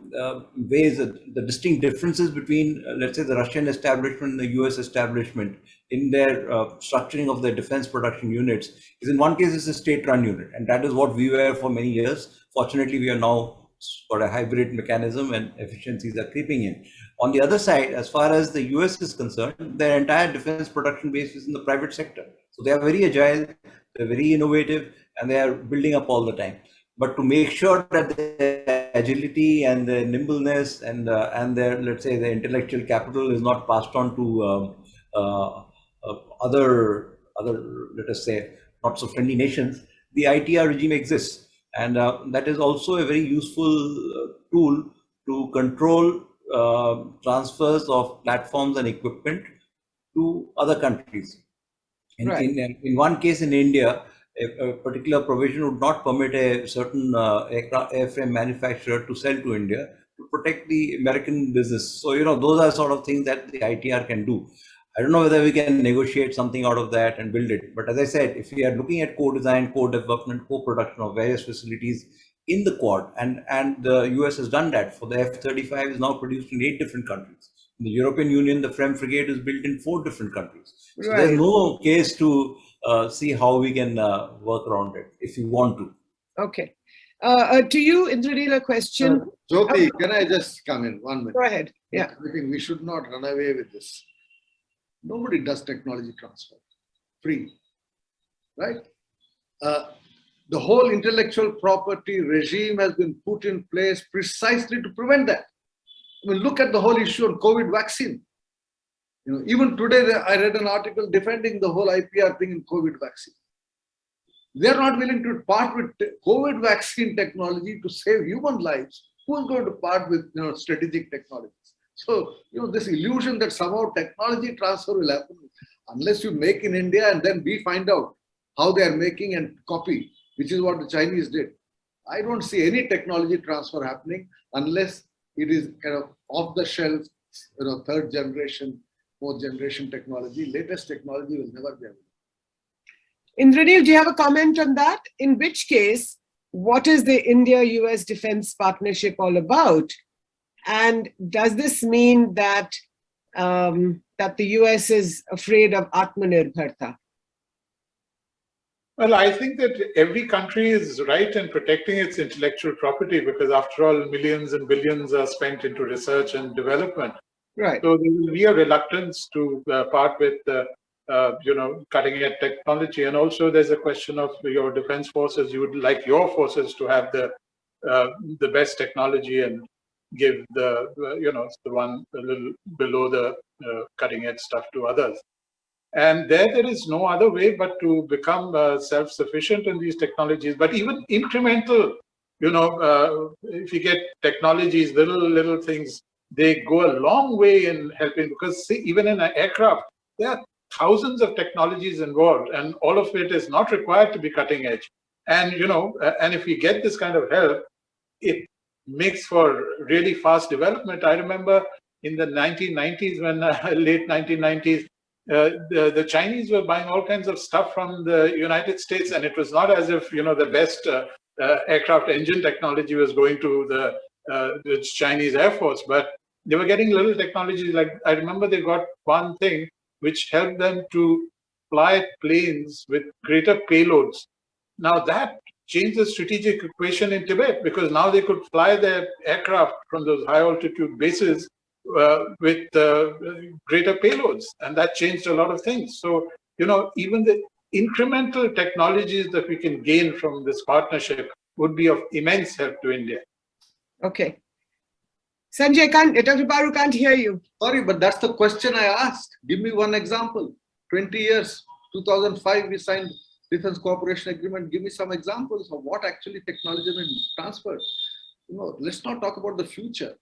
ways, that the distinct differences between, let's say, the Russian establishment and the US establishment in their structuring of their defense production units is, in one case, it's a state-run unit, and that is what we were for many years. Fortunately, we are now got a hybrid mechanism and efficiencies are creeping in. On the other side, as far as the US is concerned, their entire defense production base is in the private sector. So they are very agile, they're very innovative, and they are building up all the time. But to make sure that their agility and their nimbleness and their, let's say, the intellectual capital is not passed on to other, let us say, not so friendly nations, the ITR regime exists. And that is also a very useful tool to control transfers of platforms and equipment to other countries. In one case in India, a particular provision would not permit a certain airframe manufacturer to sell to India to protect the American business. So, those are sort of things that the ITR can do. I don't know whether we can negotiate something out of that and build it. But as I said, if we are looking at co-design, co-development, co-production of various facilities in the Quad, and the US has done that. For the F-35 is now produced in 8 different countries. In the European Union, the FREM frigate is built in 4 different countries. So there's no case to see how we can work around it if you want to. Okay. To you, Indranil, a question. Jyoti, can I just come in 1 minute? Go ahead. Yeah. I think we should not run away with this. Nobody does technology transfer free, right? The whole intellectual property regime has been put in place precisely to prevent that. I mean, look at the whole issue on COVID vaccine. Even today, I read an article defending the whole IPR thing in COVID vaccine. They're not willing to part with COVID vaccine technology to save human lives. Who is going to part with strategic technologies? So, this illusion that somehow technology transfer will happen, unless you make in India and then we find out how they are making and copy, which is what the Chinese did. I don't see any technology transfer happening unless it is kind of off the shelf, 3rd generation, 4th generation technology. Latest technology will never be available. Indranil, do you have a comment on that? In which case, what is the India-US defense partnership all about? And does this mean that that the US is afraid of Atmanirbharta? Well, I think that every country is right in protecting its intellectual property because, after all, millions and billions are spent into research and development. Right. So there will be a reluctance to part with, cutting-edge technology. And also, there's a question of your defense forces. You would like your forces to have the best technology and give the one a little below the cutting-edge stuff to others. And there is no other way but to become self-sufficient in these technologies. But even incremental, if you get technologies, little things, they go a long way in helping, because see, even in an aircraft, there are thousands of technologies involved, and all of it is not required to be cutting edge. And and if we get this kind of help, it makes for really fast development. I remember in the 1990s, when late 1990s, the Chinese were buying all kinds of stuff from the United States, and it was not as if the best aircraft engine technology was going to the Chinese Air Force, but they were getting little technologies. Like, I remember they got one thing which helped them to fly planes with greater payloads. Now that changed the strategic equation in Tibet, because now they could fly their aircraft from those high altitude bases with greater payloads, and that changed a lot of things. So, even the incremental technologies that we can gain from this partnership would be of immense help to India. Okay. Sanjay, Dr. Baru can't hear you. Sorry, but that's the question I asked. Give me one example. 20 years, 2005, we signed Defense Cooperation Agreement. Give me some examples of what actually technology has been transferred. Let's not talk about the future.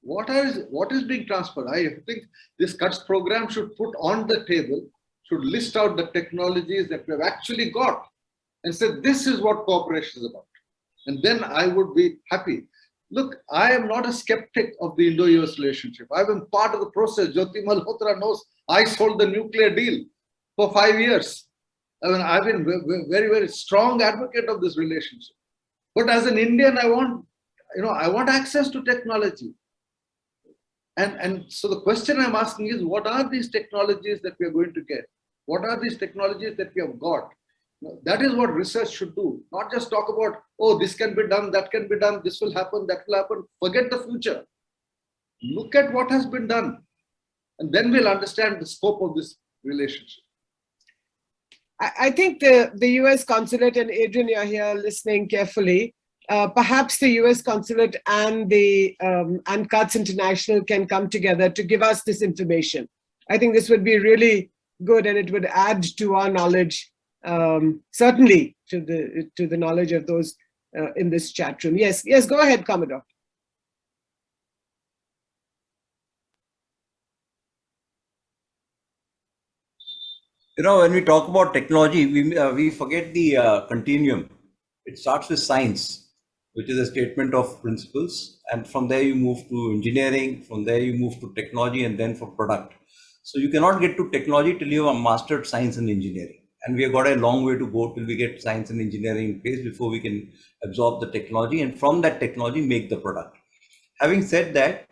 What is being transferred? I think this CUTS program should put on the table, should list out the technologies that we have actually got and say, this is what cooperation is about. And then I would be happy. Look, I am not a skeptic of the Indo-US relationship. I've been part of the process. Jyoti Malhotra knows I sold the nuclear deal for 5 years. I mean, I've been very, very strong advocate of this relationship. But as an Indian, I want access to technology. And so the question I'm asking is, what are these technologies that we are going to get? What are these technologies that we have got? That is what research should do. Not just talk about, oh, this can be done, that can be done, this will happen, that will happen. Forget the future. Look at what has been done. And then we'll understand the scope of this relationship. I think the US consulate, and Adrian, you're here listening carefully, perhaps the US consulate and the and CUTS International can come together to give us this information. I think this would be really good, and it would add to our knowledge, certainly to the knowledge of those in this chat room. Yes, go ahead, Commodore. When we talk about technology, we forget the continuum. It starts with science, which is a statement of principles, and from there you move to engineering, from there you move to technology, and then for product. So you cannot get to technology till you have mastered science and engineering, and we have got a long way to go till we get science and engineering in place before we can absorb the technology, and from that technology make the product. Having said that,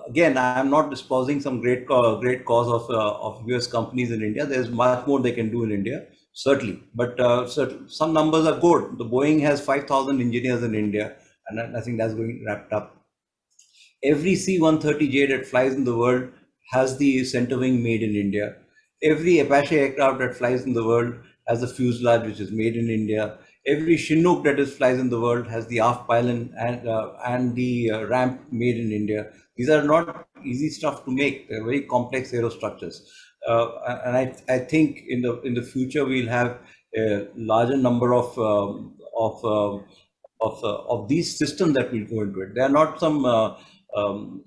again, I am not espousing some great cause of US companies in India. There's much more they can do in India, certainly. But some numbers are good. The Boeing has 5,000 engineers in India, and I think that's going wrapped up. Every C-130J that flies in the world has the center wing made in India. Every Apache aircraft that flies in the world has a fuselage which is made in India. Every Chinook that flies in the world has the aft pylon and the ramp made in India. These are not easy stuff to make. They're very complex aerostructures. And I think in the future we'll have a larger number of these systems that will go into it. They are not some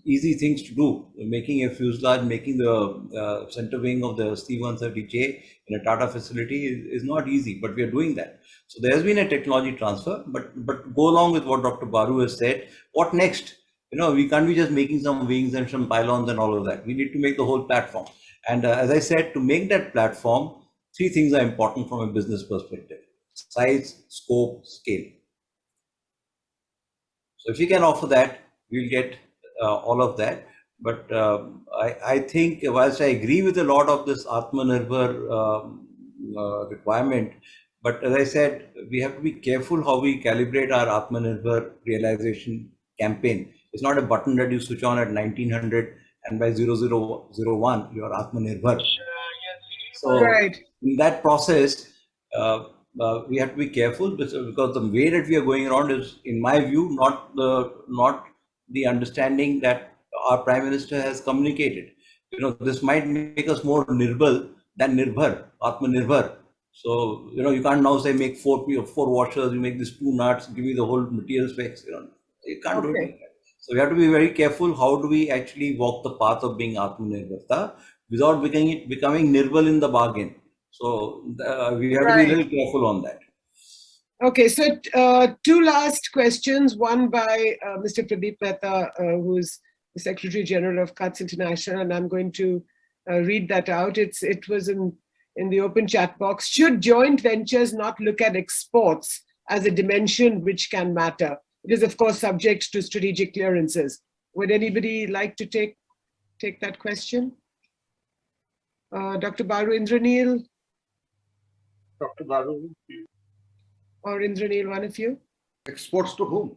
easy things to do. Making a fuselage, making the center wing of the C-130J in a Tata facility is not easy, but we are doing that. So there has been a technology transfer, but go along with what Dr. Baru has said. What next? We can't be just making some wings and some pylons and all of that. We need to make the whole platform. And as I said, to make that platform, 3 things are important from a business perspective: size, scope, scale. So if you can offer that, we'll get all of that. But I think, whilst I agree with a lot of this Atmanirbhar requirement, but as I said, we have to be careful how we calibrate our Atmanirbhar realization campaign. It's not a button that you switch on at 1900 and by 0001 you are Atmanirbhar. So Right. in that process, we have to be careful because the way that we are going around is, in my view, not the understanding that our Prime Minister has communicated. This might make us more nirbal than nirbhar, Atmanirbhar. So you can't now say make 4 washers, you make these 2 nuts, give you the whole material specs. You can't do it like that. So we have to be very careful. How do we actually walk the path of being Atmanirbharta without becoming nirbal in the bargain? So we have to be a little careful on that. Okay, so 2 last questions. One by Mr. Pradeep Mehta, who's the Secretary General of CUTS International, and I'm going to read that out. It was in the open chat box. Should joint ventures not look at exports as a dimension which can matter? It is, of course, subject to strategic clearances. Would anybody like to take that question? Dr. Baru, Indraneel? Dr. Baru. Or Indraneel, one of you? Exports to whom?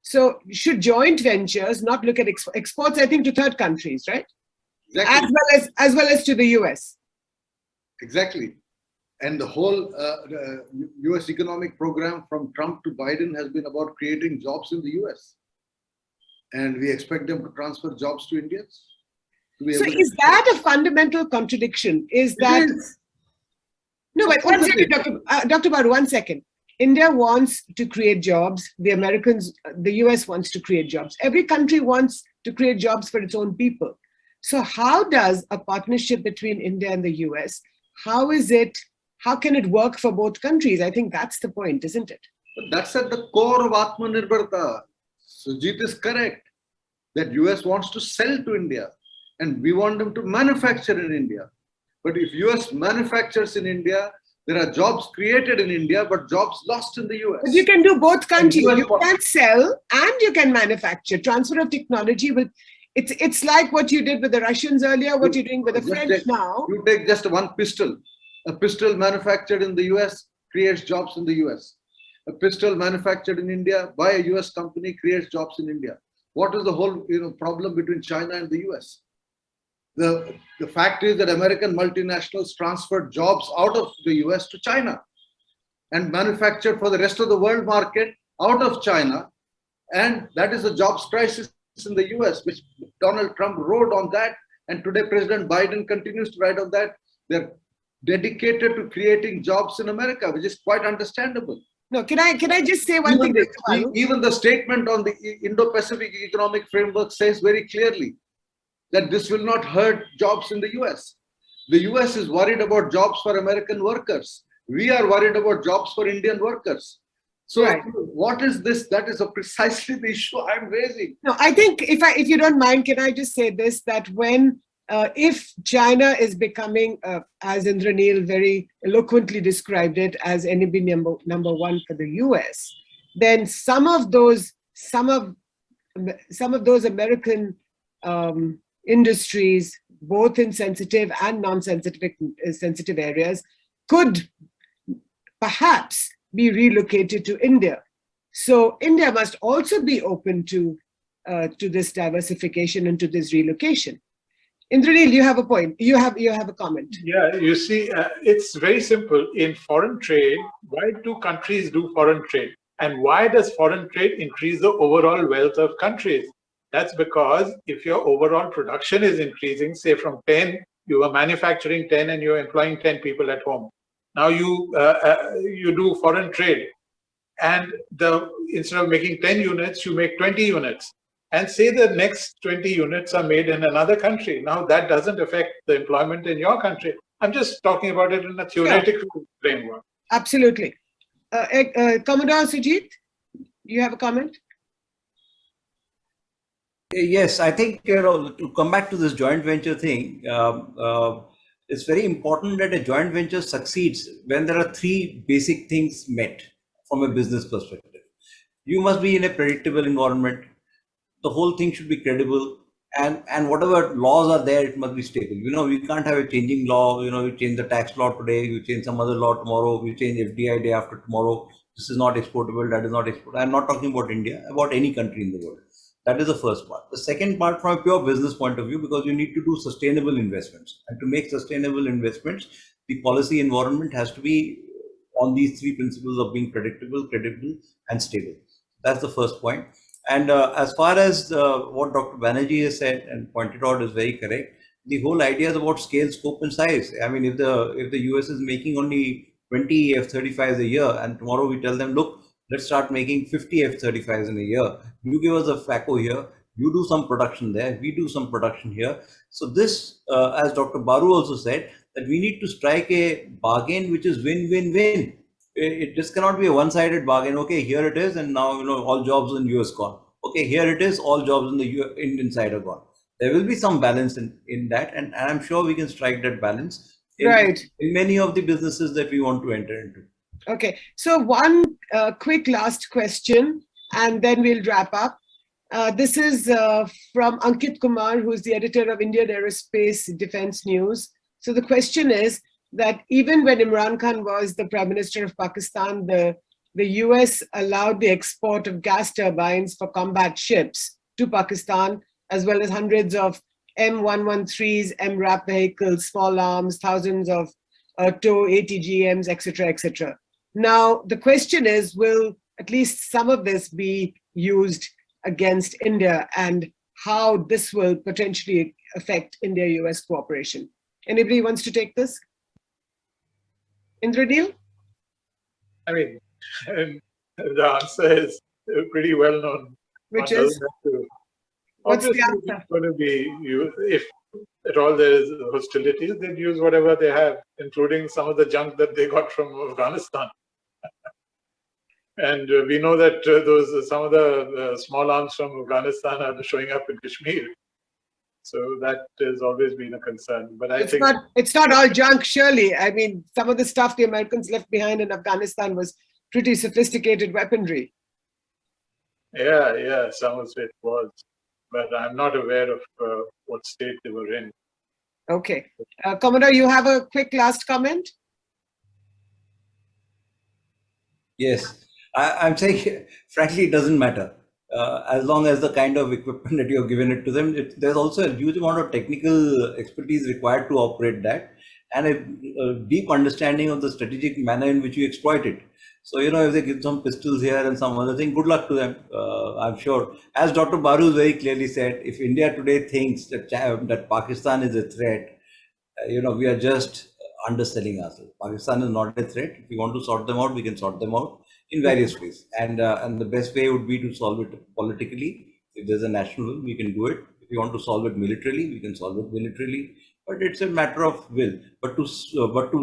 So should joint ventures not look at exports, I think, to third countries, right? Exactly. As well as to the US. Exactly. And the whole US economic program from Trump to Biden has been about creating jobs in the US. And we expect them to transfer jobs to Indians. So is that a fundamental contradiction? Is that... No, but one second, Dr. Baru, 1 second. India wants to create jobs. The US wants to create jobs. Every country wants to create jobs for its own people. So how does a partnership between India and the US, how can it work for both countries? I think that's the point, isn't it? But that's at the core of Atmanirbharta. Sujit is correct that US wants to sell to India. and we want them to manufacture in India. But if US manufactures in India, there are jobs created in India, but jobs lost in the US. But you can do both, can't you? US You can sell and you can manufacture. Transfer of technology will, it's like what you did with the Russians earlier, what you're doing with the French now. You take just one pistol. A pistol manufactured in the US creates jobs in the US. A pistol manufactured in India by a US company creates jobs in India. What is the whole problem between China and the US? The fact is that American multinationals transferred jobs out of the US to China and manufactured for the rest of the world market out of China. And that is a jobs crisis in the US, which Donald Trump rode on that. And today President Biden continues to ride on that. They're dedicated to creating jobs in America, which is quite understandable. No, can I just say one thing? Even the statement on the Indo-Pacific Economic Framework says very clearly that this will not hurt jobs in the US. The US is worried about jobs for American workers. We are worried about jobs for Indian workers. So right. What is this? That is precisely the issue I'm raising. No, I think if you don't mind, can I just say this, that when if China is becoming, as Indranil very eloquently described it, as enemy number one for the US, then some of those American industries, both in sensitive and non-sensitive areas, could perhaps be relocated to India. So India must also be open to this diversification and to this relocation. Indranil, you have a point. You have a comment. Yeah, you see, it's very simple. In foreign trade, why do countries do foreign trade? And why does foreign trade increase the overall wealth of countries? That's because if your overall production is increasing, say from 10, you are manufacturing 10 and you're employing 10 people at home. Now you do foreign trade, and instead of making 10 units, you make 20 units. And say the next 20 units are made in another country. Now that doesn't affect the employment in your country. I'm just talking about it in a theoretical framework. Absolutely. Commodore Sujit, you have a comment? Yes, I think, to come back to this joint venture thing, it's very important that a joint venture succeeds when there are three basic things met from a business perspective. You must be in a predictable environment. The whole thing should be credible, and whatever laws are there, it must be stable. We can't have a changing law. You change the tax law today, you change some other law tomorrow, you change FDI day after tomorrow. This is not exportable, that is not exportable. I'm not talking about India, about any country in the world. That is the first part. The second part, from a pure business point of view, because you need to do sustainable investments. And to make sustainable investments, the policy environment has to be on these three principles of being predictable, credible, and stable. That's the first point. And as far as what Dr. Banerjee has said and pointed out is very correct. The whole idea is about scale, scope, and size. I mean, if the US is making only 20 F-35s a year, and tomorrow we tell them, look, let's start making 50 F-35s in a year. You give us a FACO here, you do some production there, we do some production here. So this, as Dr. Baru also said, that we need to strike a bargain which is win-win-win. It just cannot be a one-sided bargain. Okay, here it is, and now all jobs in US gone. Okay, here it is, all jobs in the Indian side are gone. There will be some balance in that, and I'm sure we can strike that balance in many of the businesses that we want to enter into. Okay, so one quick last question, and then we'll wrap up. This is from Ankit Kumar, who's the editor of Indian Aerospace Defense News. So the question is that even when Imran Khan was the Prime Minister of Pakistan, the US allowed the export of gas turbines for combat ships to Pakistan, as well as hundreds of M113s, MRAP vehicles, small arms, thousands of TOW, ATGMs, etc., etc. Now, the question is, will at least some of this be used against India, and how this will potentially affect India-US cooperation? Anybody wants to take this? Indranil? I mean, the answer is pretty well known. Which is? What's the answer? It's going to be, if at all there is hostilities, they'd use whatever they have, including some of the junk that they got from Afghanistan. And we know that some of the small arms from Afghanistan are showing up in Kashmir. So that has always been a concern. But I It's think it's not all junk, surely. I mean, some of the stuff the Americans left behind in Afghanistan was pretty sophisticated weaponry. yeah, some of it was, but I'm not aware of what state they were in. Okay. Commodore, you have a quick last comment? Yes, I'm saying, frankly, it doesn't matter. As long as the kind of equipment that you have given it to them, there's also a huge amount of technical expertise required to operate that, and a deep understanding of the strategic manner in which you exploit it. So, if they give some pistols here and some other thing, good luck to them. I'm sure. As Dr. Baru very clearly said, if India today thinks that Pakistan is a threat, we are just underselling ourselves. Pakistan is not a threat. If we want to sort them out, we can sort them out in various ways. And the best way would be to solve it politically. If there's a national will, we can do it. If we want to solve it militarily, we can solve it militarily. But it's a matter of will. But to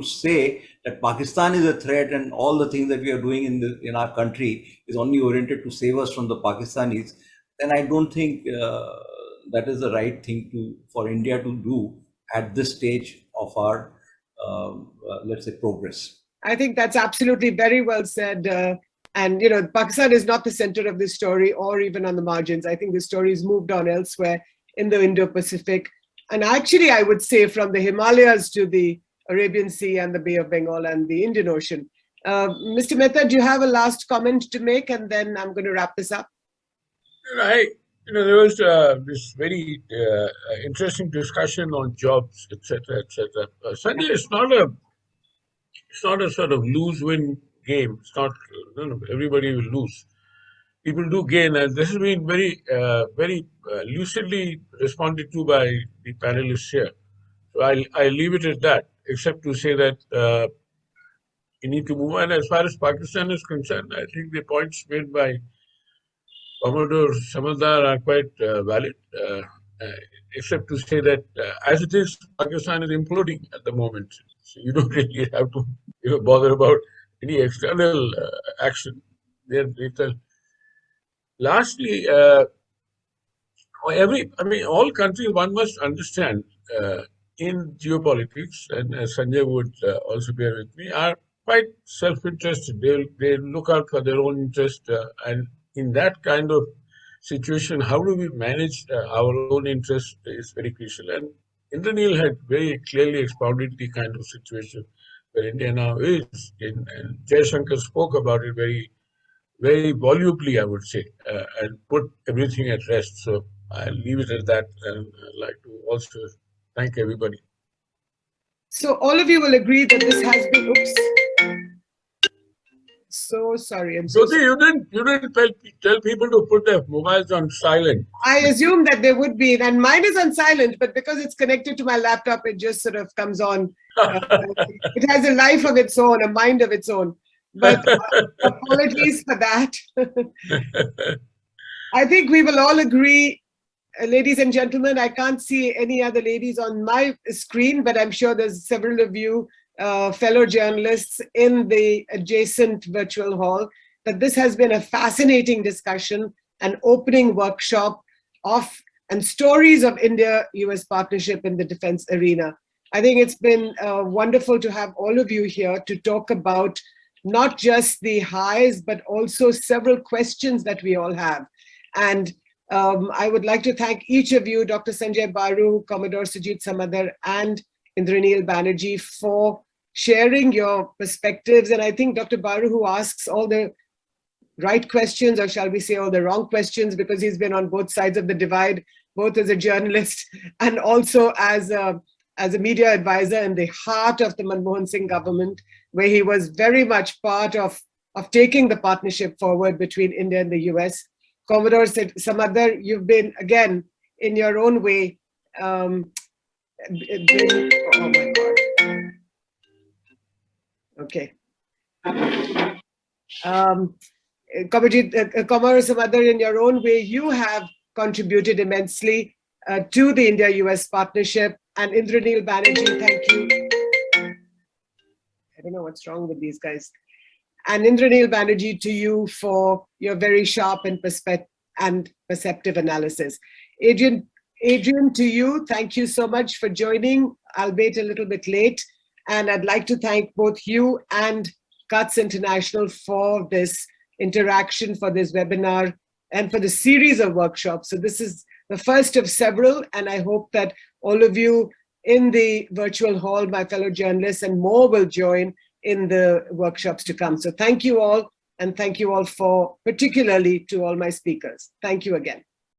say that Pakistan is a threat and all the things that we are doing in our country is only oriented to save us from the Pakistanis, then I don't think that is the right thing for India to do at this stage of our, let's say, progress. I think that's absolutely very well said. And, Pakistan is not the center of this story or even on the margins. I think the story is moved on elsewhere in the Indo-Pacific. And actually, I would say from the Himalayas to the Arabian Sea and the Bay of Bengal and the Indian Ocean. Mr. Mehta, do you have a last comment to make? And then I'm going to wrap this up. There was this very interesting discussion on jobs, etc., etc. Sanjay, it's not a sort of lose-win game. It's not, everybody will lose. People do gain, and this has been very lucidly responded to by the panelists here. So I'll leave it at that, except to say that you need to move on. As far as Pakistan is concerned, I think the points made by Commodore Samandar are quite valid, except to say that as it is, Pakistan is imploding at the moment. So you don't really have to bother about any external action. Lastly, all countries, one must understand in geopolitics, and as Sanjay would also bear with me, are quite self-interested. They look out for their own interest, and in that kind of situation, how do we manage our own interest is very crucial. And Indranil had very clearly expounded the kind of situation where India now is in, and Jaishankar spoke about it very, very volubly, I would say, and put everything at rest. So I'll leave it at that, and I'd like to also thank everybody. So all of you will agree that this has been, oops. So sorry. I'm so Jyoti, you didn't tell people to put their mobiles on silent. I assume that there would be, and mine is on silent, but because it's connected to my laptop, it just sort of comes on. It has a life of its own, a mind of its own. But apologies for that. I think we will all agree, ladies and gentlemen, I can't see any other ladies on my screen, but I'm sure there's several of you fellow journalists in the adjacent virtual hall, that this has been a fascinating discussion, an opening workshop and stories of India-US partnership in the defense arena. I think it's been wonderful to have all of you here to talk about not just the highs, but also several questions that we all have. And I would like to thank each of you, Dr. Sanjay Baru, Commodore Sujit Samadar, and Indranil Banerjee, for sharing your perspectives. And I think Dr. Baru, who asks all the right questions, or shall we say all the wrong questions, because he's been on both sides of the divide, both as a journalist and also as a media advisor in the heart of the Manmohan Singh government, where he was very much part of taking the partnership forward between India and the US. Commodore Samadar, you've been, again, in your own way, oh my God. Okay. Commodore Samadar, in your own way, you have contributed immensely to the India-US partnership. And Indranil Banerjee, thank you. I don't know what's wrong with these guys. And Indranil Banerjee, to you for your very sharp and perceptive analysis. Adrian Adrian, to you, thank you so much for joining, albeit a little bit late. And I'd like to thank both you and CUTS International for this interaction, for this webinar, and for the series of workshops. So this is the first of several, and I hope that all of you in the virtual hall, my fellow journalists, and more will join in the workshops to come. So thank you all, and thank you all for, particularly to all my speakers. Thank you again.